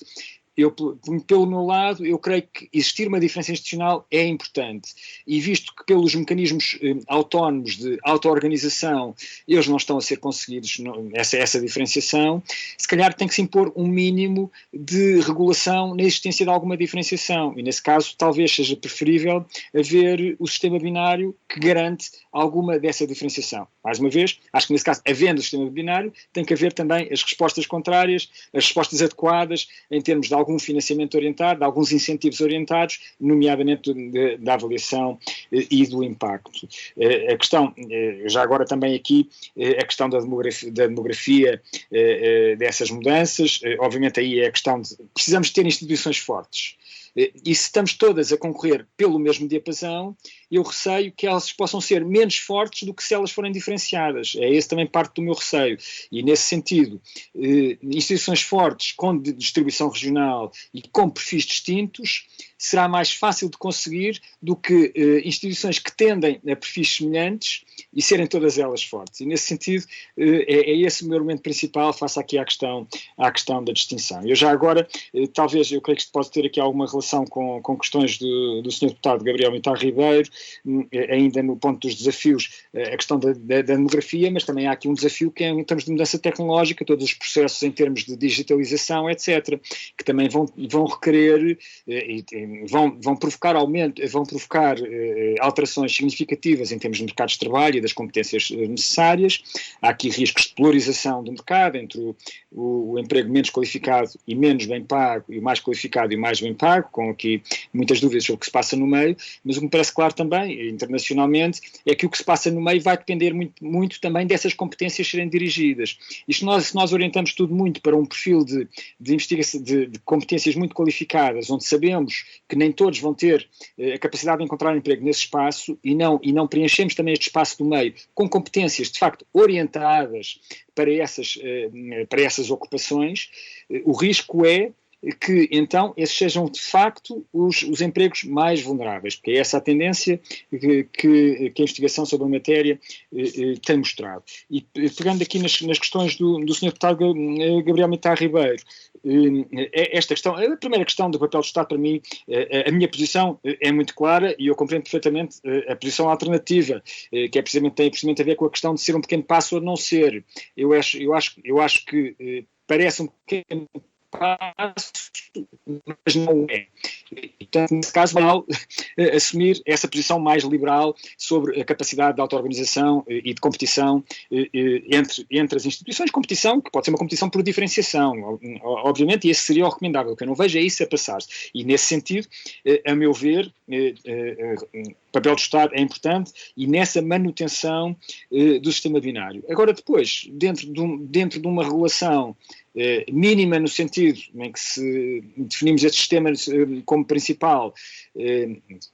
Pelo meu lado, eu creio que existir uma diferença institucional é importante, e visto que pelos mecanismos autónomos de auto-organização eles não estão a ser conseguidos, essa diferenciação, se calhar tem que se impor um mínimo de regulação na existência de alguma diferenciação, e nesse caso talvez seja preferível haver o sistema binário que garante alguma dessa diferenciação. Mais uma vez, acho que nesse caso, havendo o sistema binário, tem que haver também as respostas contrárias, as respostas adequadas em termos de algum financiamento orientado, de alguns incentivos orientados, nomeadamente da avaliação e do impacto. A questão, já agora também aqui, a questão da demografia dessas mudanças, obviamente aí é a questão de precisamos ter instituições fortes. E se estamos todas a concorrer pelo mesmo diapasão, eu receio que elas possam ser menos fortes do que se elas forem diferenciadas. É esse também parte do meu receio. E nesse sentido, instituições fortes com distribuição regional e com perfis distintos será mais fácil de conseguir do que instituições que tendem a perfis semelhantes e serem todas elas fortes. E nesse sentido, é esse o meu argumento principal face aqui à questão da distinção. Eu já agora, talvez, eu creio que isto pode ter aqui alguma relação com questões do Sr. Deputado Gabriel Mitar Ribeiro, ainda no ponto dos desafios, a questão da demografia, mas também há aqui um desafio que é em termos de mudança tecnológica, todos os processos em termos de digitalização, etc., que também vão requerer vão provocar alterações significativas em termos de mercados de trabalho e das competências necessárias. Há aqui riscos de polarização do mercado entre o emprego menos qualificado e menos bem pago, e o mais qualificado e o mais bem pago, com aqui muitas dúvidas sobre o que se passa no meio, mas o que me parece claro também, internacionalmente, é que o que se passa no meio vai depender muito também dessas competências serem dirigidas. E se nós orientamos tudo muito para um perfil de investigação, de competências muito qualificadas, onde sabemos que nem todos vão ter a capacidade de encontrar emprego nesse espaço, e não preenchemos também este espaço do meio com competências de facto orientadas para essas ocupações, o risco é que então esses sejam de facto os empregos mais vulneráveis, porque é essa a tendência que a investigação sobre a matéria tem mostrado. E pegando aqui nas questões do Sr. Deputado Gabriel Mittar Ribeiro, esta questão, a primeira questão do papel do Estado, para mim, a minha posição é muito clara e eu compreendo perfeitamente a posição alternativa, que tem precisamente a ver com a questão de ser um pequeno passo ou não ser. Eu acho que parece um pequeno passo, mas não é. Portanto, nesse caso, mal assumir essa posição mais liberal sobre a capacidade de auto-organização e de competição entre as instituições. Competição que pode ser uma competição por diferenciação, obviamente, e esse seria o recomendável. O que eu não vejo é isso a passar-se. E, nesse sentido, a meu ver, o papel do Estado é importante e nessa manutenção do sistema binário. Agora, depois, dentro de uma regulação mínima no sentido em que se definimos este sistema como principal,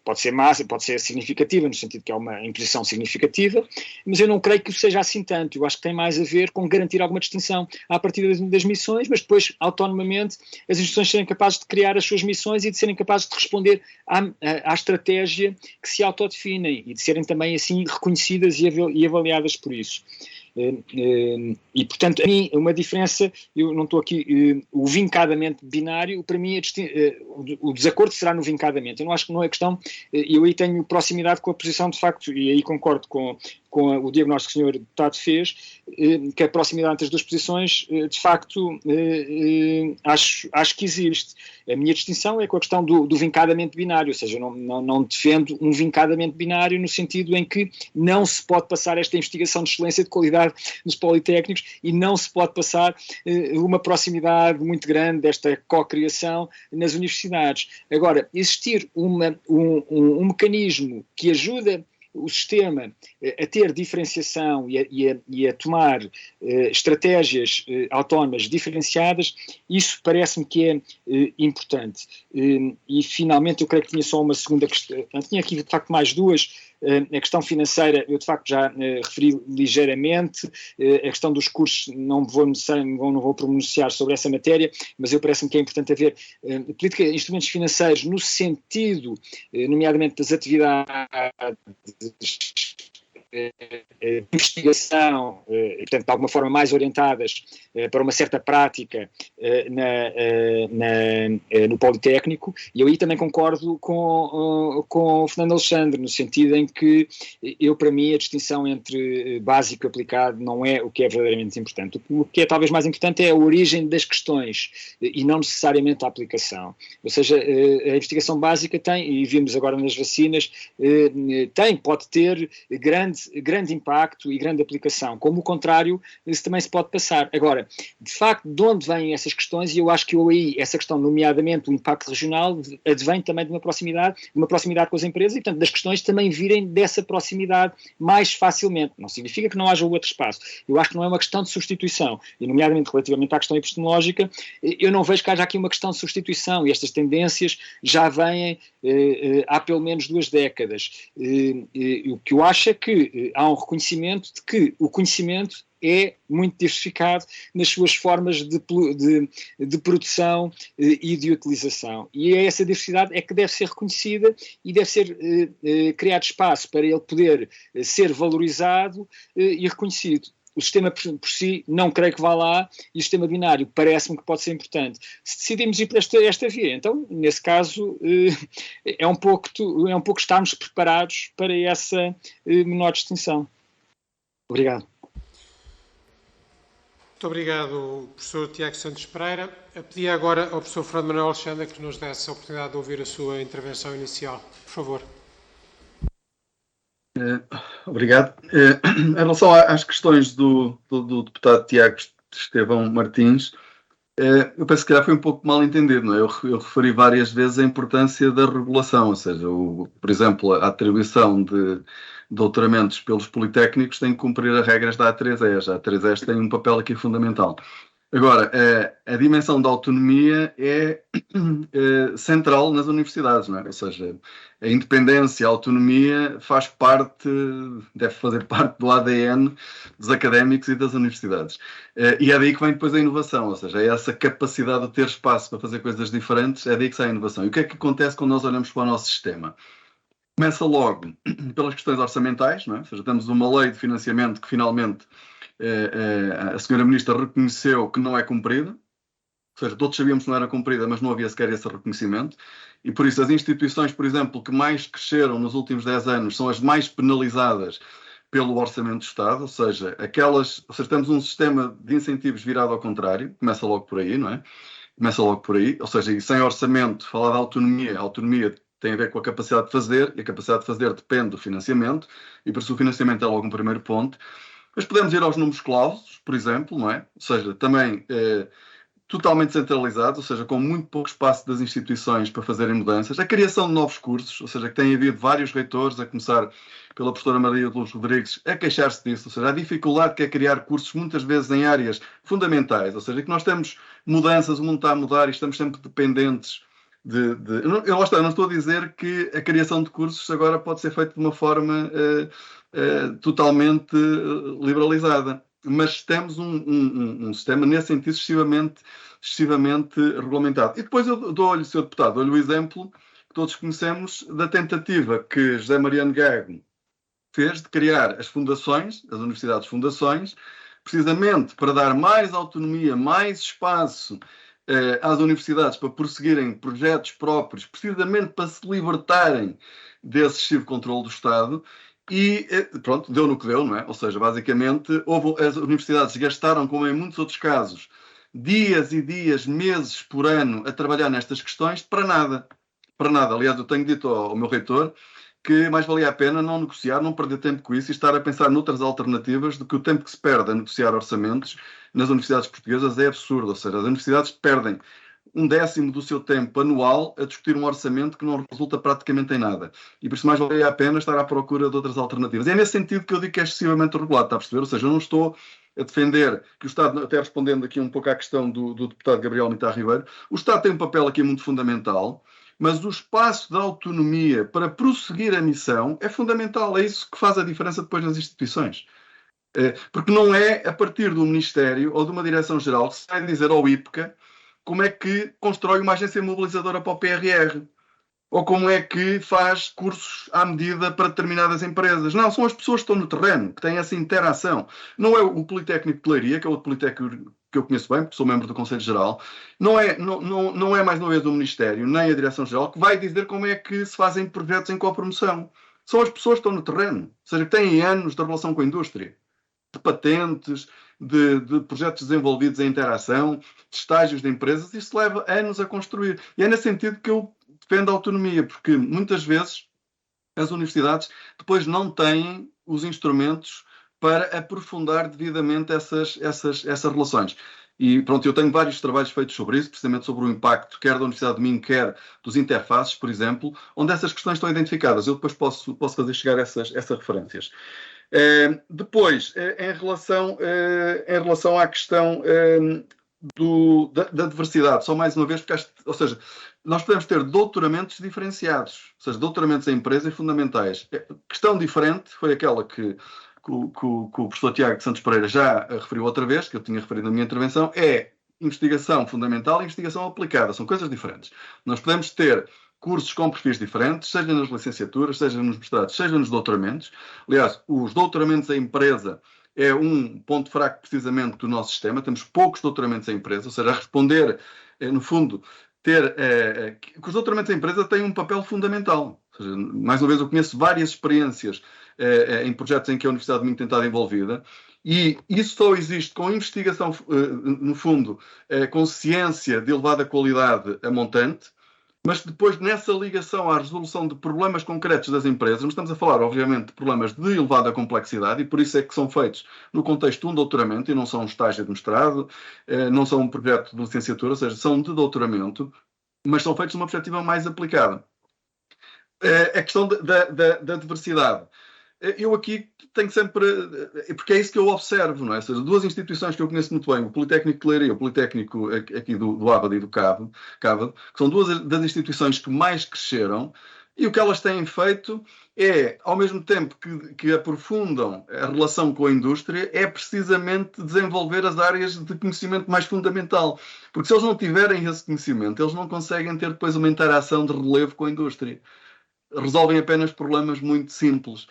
pode ser massa, pode ser significativa, no sentido que é uma imposição significativa, mas eu não creio que seja assim tanto. Eu acho que tem mais a ver com garantir alguma distinção à partida das missões, mas depois, autonomamente, as instituições serem capazes de criar as suas missões e de serem capazes de responder à estratégia que se autodefinem e de serem também assim reconhecidas e avaliadas por isso. E, portanto, a mim, uma diferença, eu não estou aqui, o vincadamente binário, para mim, o desacordo será no vincadamente. Eu não acho que não é questão, eu aí tenho proximidade com a posição, de facto, e aí concordo com o diagnóstico que o Sr. Deputado fez, que a proximidade entre as duas posições, de facto, acho que existe. A minha distinção é com a questão do vincadamente binário, ou seja, não defendo um vincadamente binário no sentido em que não se pode passar esta investigação de excelência de qualidade nos politécnicos e não se pode passar uma proximidade muito grande desta co-criação nas universidades. Agora, existir um mecanismo que ajuda o sistema a ter diferenciação e a tomar estratégias autónomas diferenciadas, isso parece-me que é importante. E, finalmente, eu creio que tinha só uma segunda questão. Tinha aqui, de facto, mais duas. A questão financeira, eu de facto já referi ligeiramente. A questão dos cursos, não vou pronunciar sobre essa matéria, mas eu parece-me que é importante haver política, instrumentos financeiros no sentido, nomeadamente, das atividades de investigação, portanto, de alguma forma mais orientadas para uma certa prática no Politécnico, e eu aí também concordo com o Fernando Alexandre, no sentido em que para mim, a distinção entre básico e aplicado não é o que é verdadeiramente importante. O que é talvez mais importante é a origem das questões e não necessariamente a aplicação. Ou seja, a investigação básica tem, e vimos agora nas vacinas, pode ter grande impacto e grande aplicação, como o contrário, isso também se pode passar. Agora, de facto, de onde vêm essas questões, e eu acho que aí, essa questão, nomeadamente o impacto regional, advém também de uma proximidade com as empresas e, portanto, das questões também virem dessa proximidade mais facilmente. Não significa que não haja outro espaço. Eu acho que não é uma questão de substituição, e nomeadamente relativamente à questão epistemológica, eu não vejo que haja aqui uma questão de substituição, e estas tendências já vêm há pelo menos 2 décadas. O que eu acho é que há um reconhecimento de que o conhecimento é muito diversificado nas suas formas de produção e de utilização. E essa diversidade é que deve ser reconhecida e deve ser criado espaço para ele poder ser valorizado e reconhecido. O sistema por si não creio que vá lá e o sistema binário parece-me que pode ser importante. Se decidimos ir por esta via, então, nesse caso, é um pouco estarmos preparados para essa menor distinção. Obrigado. Muito obrigado, professor Tiago Santos Pereira. Pedia agora ao professor Fernando Manuel Alexandre que nos desse a oportunidade de ouvir a sua intervenção inicial. Por favor. Obrigado. Em relação às questões do deputado Tiago Estevão Martins, eu penso que já foi um pouco mal entendido, não é? Eu referi várias vezes a importância da regulação, ou seja, por exemplo, a atribuição de doutoramentos pelos politécnicos tem que cumprir as regras da A3ES. A A3ES tem um papel aqui fundamental. Agora, a dimensão da autonomia é central nas universidades, não é? Ou seja, a independência, a autonomia deve fazer parte do ADN dos académicos e das universidades. E é daí que vem depois a inovação, ou seja, é essa capacidade de ter espaço para fazer coisas diferentes, é daí que sai a inovação. E o que é que acontece quando nós olhamos para o nosso sistema? Começa logo pelas questões orçamentais, não é? Ou seja, temos uma lei de financiamento que finalmente a senhora Ministra reconheceu que não é cumprida, ou seja, todos sabíamos que não era cumprida, mas não havia sequer esse reconhecimento, e por isso as instituições, por exemplo, que mais cresceram nos últimos 10 anos são as mais penalizadas pelo Orçamento do Estado, ou seja, temos um sistema de incentivos virado ao contrário, começa logo por aí, não é? Começa logo por aí, ou seja, e sem orçamento, falar de autonomia, a autonomia tem a ver com a capacidade de fazer, e a capacidade de fazer depende do financiamento, e por isso o financiamento é logo um primeiro ponto. Mas podemos ir aos números clausos, por exemplo, não é? Ou seja, também totalmente centralizados, ou seja, com muito pouco espaço das instituições para fazerem mudanças. A criação de novos cursos, ou seja, que tem havido vários reitores, a começar pela professora Maria de Luz Rodrigues, a queixar-se disso, ou seja, a dificuldade que é criar cursos muitas vezes em áreas fundamentais, ou seja, que nós temos mudanças, o mundo está a mudar e estamos sempre dependentes Eu não estou a dizer que a criação de cursos agora pode ser feita de uma forma totalmente liberalizada, mas temos um sistema nesse sentido excessivamente regulamentado. E depois eu dou-lhe, Sr. Deputado, dou-lhe o exemplo que todos conhecemos da tentativa que José Mariano Gago fez de criar as fundações, as universidades fundações, precisamente para dar mais autonomia, mais espaço às universidades para prosseguirem projetos próprios, precisamente para se libertarem desse excessivo controle do Estado. E pronto, deu no que deu, não é? Ou seja, basicamente, as universidades gastaram, como em muitos outros casos, dias e dias, meses por ano a trabalhar nestas questões para nada. Para nada. Aliás, eu tenho dito ao meu reitor que mais valia a pena não negociar, não perder tempo com isso e estar a pensar noutras alternativas do que o tempo que se perde a negociar orçamentos nas universidades portuguesas é absurdo. Ou seja, as universidades perdem 1/10 do seu tempo anual a discutir um orçamento que não resulta praticamente em nada. E por isso mais valia a pena estar à procura de outras alternativas. E é nesse sentido que eu digo que é excessivamente regulado, está a perceber? Ou seja, eu não estou a defender que o Estado, até respondendo aqui um pouco à questão do deputado Gabriel Mitar Ribeiro, o Estado tem um papel aqui muito fundamental, mas o espaço da autonomia para prosseguir a missão é fundamental. É isso que faz a diferença depois nas instituições. Porque não é a partir do Ministério ou de uma Direção-Geral que se vai dizer ao IPCA como é que constrói uma agência mobilizadora para o PRR. Ou como é que faz cursos à medida para determinadas empresas. Não, são as pessoas que estão no terreno, que têm essa interação. Não é o Politécnico de Leiria, que é outro Politécnico que eu conheço bem, porque sou membro do Conselho Geral. Não é mais uma vez o Ministério, nem a Direção-Geral, que vai dizer como é que se fazem projetos em copromoção. São as pessoas que estão no terreno. Ou seja, que têm anos de relação com a indústria. De patentes, de projetos desenvolvidos em interação, de estágios de empresas. Isso leva anos a construir. E é nesse sentido que eu defendo a autonomia, porque muitas vezes as universidades depois não têm os instrumentos para aprofundar devidamente essas relações. E pronto, eu tenho vários trabalhos feitos sobre isso, precisamente sobre o impacto, quer da Universidade de Minho, quer dos interfaces, por exemplo, onde essas questões estão identificadas. Eu depois posso fazer chegar essas referências. Depois, em relação à questão da diversidade, só mais uma vez, ou seja, nós podemos ter doutoramentos diferenciados, ou seja, doutoramentos em empresas fundamentais. Questão diferente foi aquela que o professor Tiago de Santos Pereira já referiu outra vez, que eu tinha referido na minha intervenção, é investigação fundamental e investigação aplicada. São coisas diferentes. Nós podemos ter cursos com perfis diferentes, seja nas licenciaturas, seja nos mestrados, seja nos doutoramentos. Aliás, os doutoramentos em empresa é um ponto fraco precisamente do nosso sistema. Temos poucos doutoramentos em empresa, ou seja, a responder, no fundo, que os doutoramentos em empresa têm um papel fundamental. Ou seja, mais uma vez, eu conheço várias experiências em projetos em que a Universidade de Minho tem estado envolvida, e isso só existe com investigação, no fundo, com ciência de elevada qualidade a montante, Mas depois, nessa ligação à resolução de problemas concretos das empresas, nós estamos a falar, obviamente, de problemas de elevada complexidade, e por isso é que são feitos no contexto de um doutoramento, e não são um estágio de mestrado, não são um projeto de licenciatura, ou seja, são de doutoramento, mas são feitos de uma perspectiva mais aplicada. A questão da diversidade. Eu aqui tenho sempre... Porque é isso que eu observo, não é? Ou seja, duas instituições que eu conheço muito bem, o Politécnico de Leiria e o Politécnico aqui do Ábado e do Cávado, que são duas das instituições que mais cresceram, e o que elas têm feito é, ao mesmo tempo que aprofundam a relação com a indústria, é precisamente desenvolver as áreas de conhecimento mais fundamental. Porque se eles não tiverem esse conhecimento, eles não conseguem ter depois uma interação de relevo com a indústria. Resolvem apenas problemas muito simples.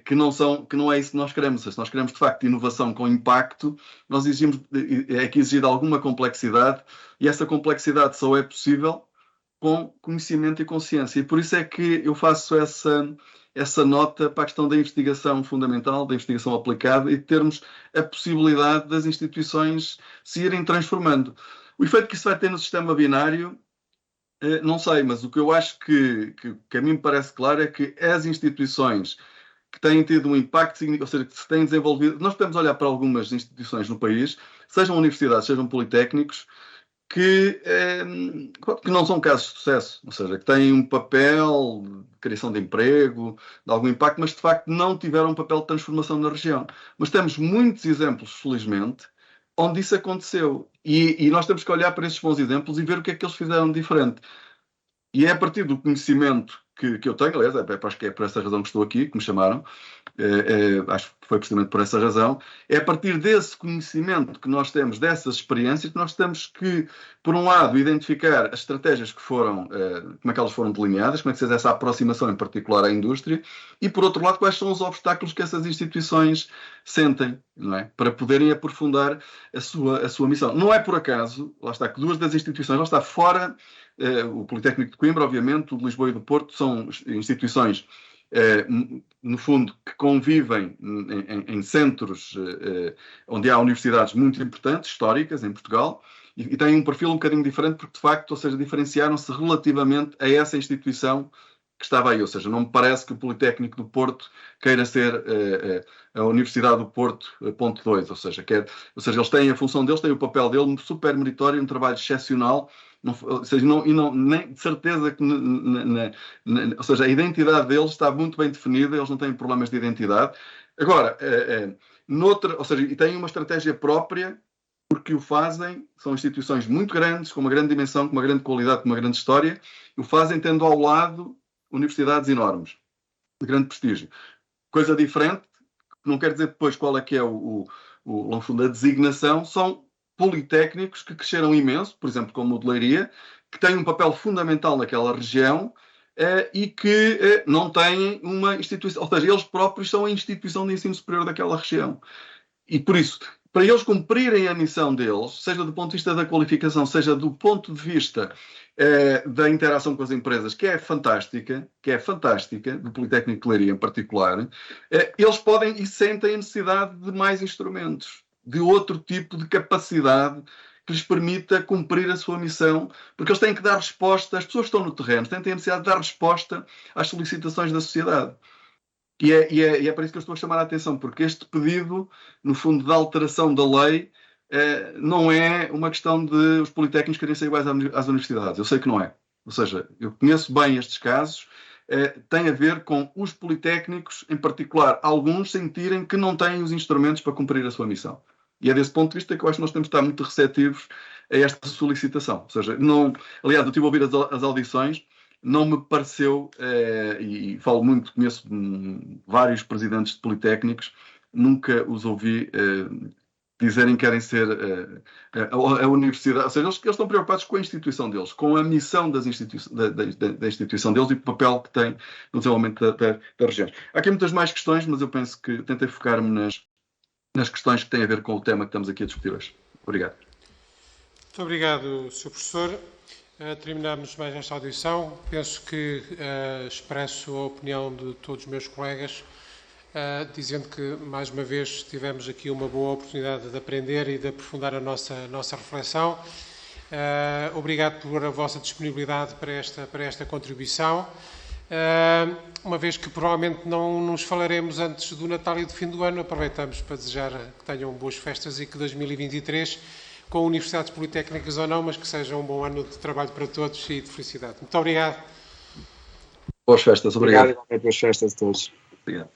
Que não é isso que nós queremos. Se nós queremos, de facto, inovação com impacto, nós exigimos, é que exigir alguma complexidade, e essa complexidade só é possível com conhecimento e consciência. E por isso é que eu faço essa nota para a questão da investigação fundamental, da investigação aplicada, e termos a possibilidade das instituições se irem transformando. O efeito que isso vai ter no sistema binário, não sei, mas o que eu acho que a mim me parece claro é que as instituições que têm tido um impacto significativo, ou seja, que se têm desenvolvido... Nós podemos olhar para algumas instituições no país, sejam universidades, sejam politécnicos, que não são casos de sucesso, ou seja, que têm um papel de criação de emprego, de algum impacto, mas de facto não tiveram um papel de transformação na região. Mas temos muitos exemplos, felizmente, onde isso aconteceu. E nós temos que olhar para esses bons exemplos e ver o que é que eles fizeram de diferente. E é a partir do conhecimento que eu tenho, aliás, acho que é por essa razão que estou aqui, que me chamaram, acho que foi precisamente por essa razão, é a partir desse conhecimento que nós temos, dessas experiências, que nós temos que, por um lado, identificar as estratégias que foram, como é que elas foram delineadas, como é que se fez essa aproximação em particular à indústria, e, por outro lado, quais são os obstáculos que essas instituições sentem, não é? Para poderem aprofundar a sua missão. Não é por acaso, lá está, que duas das instituições, lá está, fora o Politécnico de Coimbra, obviamente, o de Lisboa e do Porto, são instituições, no fundo, que convivem em centros onde há universidades muito importantes, históricas, em Portugal, e têm um perfil um bocadinho diferente, porque, de facto, ou seja, diferenciaram-se relativamente a essa instituição que estava aí. Ou seja, não me parece que o Politécnico do Porto queira ser a Universidade do Porto ponto 2, ou seja, eles têm a função deles, têm o papel deles, super meritório, um trabalho excepcional. Ou seja, nem de certeza que ou seja, a identidade deles está muito bem definida, eles não têm problemas de identidade. Agora, ou seja, e têm uma estratégia própria, porque o fazem, são instituições muito grandes, com uma grande dimensão, com uma grande qualidade, com uma grande história, o fazem tendo ao lado universidades enormes, de grande prestígio. Coisa diferente, não quer dizer depois qual é que é no fundo, a designação, são politécnicos que cresceram imenso, por exemplo, como o de Leiria, que têm um papel fundamental naquela região e que não têm uma instituição, ou seja, eles próprios são a instituição de ensino superior daquela região. E por isso, para eles cumprirem a missão deles, seja do ponto de vista da qualificação, seja do ponto de vista da interação com as empresas, que é fantástica, do Politécnico de Leiria em particular, eles podem e sentem a necessidade de mais instrumentos, de outro tipo de capacidade que lhes permita cumprir a sua missão, porque eles têm que dar resposta, as pessoas que estão no terreno têm a necessidade de dar resposta às solicitações da sociedade. E é para isso que eu estou a chamar a atenção, porque este pedido, no fundo, de alteração da lei, não é uma questão de os politécnicos querem ser iguais às universidades. Eu sei que não é. Ou seja, eu conheço bem estes casos, tem a ver com os politécnicos, em particular, alguns sentirem que não têm os instrumentos para cumprir a sua missão. E é desse ponto de vista que eu acho que nós temos de estar muito receptivos a esta solicitação. Ou seja, aliás, eu estive a ouvir as audições, não me pareceu, e falo muito, conheço vários presidentes de politécnicos, nunca os ouvi dizerem que querem ser a universidade. Ou seja, eles estão preocupados com a instituição deles, com a missão da instituição deles e o papel que tem no desenvolvimento da região. Há aqui muitas mais questões, mas eu penso que tentei focar-me nas questões que têm a ver com o tema que estamos aqui a discutir hoje. Obrigado. Muito obrigado, Sr. Professor. Terminamos mais esta audição. Penso que expresso a opinião de todos os meus colegas, dizendo que, mais uma vez, tivemos aqui uma boa oportunidade de aprender e de aprofundar a nossa reflexão. Obrigado por a vossa disponibilidade para esta contribuição. Uma vez que provavelmente não nos falaremos antes do Natal e do fim do ano, aproveitamos para desejar que tenham boas festas e que 2023, com universidades politécnicas ou não, mas que seja um bom ano de trabalho para todos e de felicidade. Muito obrigado. Boas festas, obrigado. Obrigado. Boas festas a todos. Obrigado.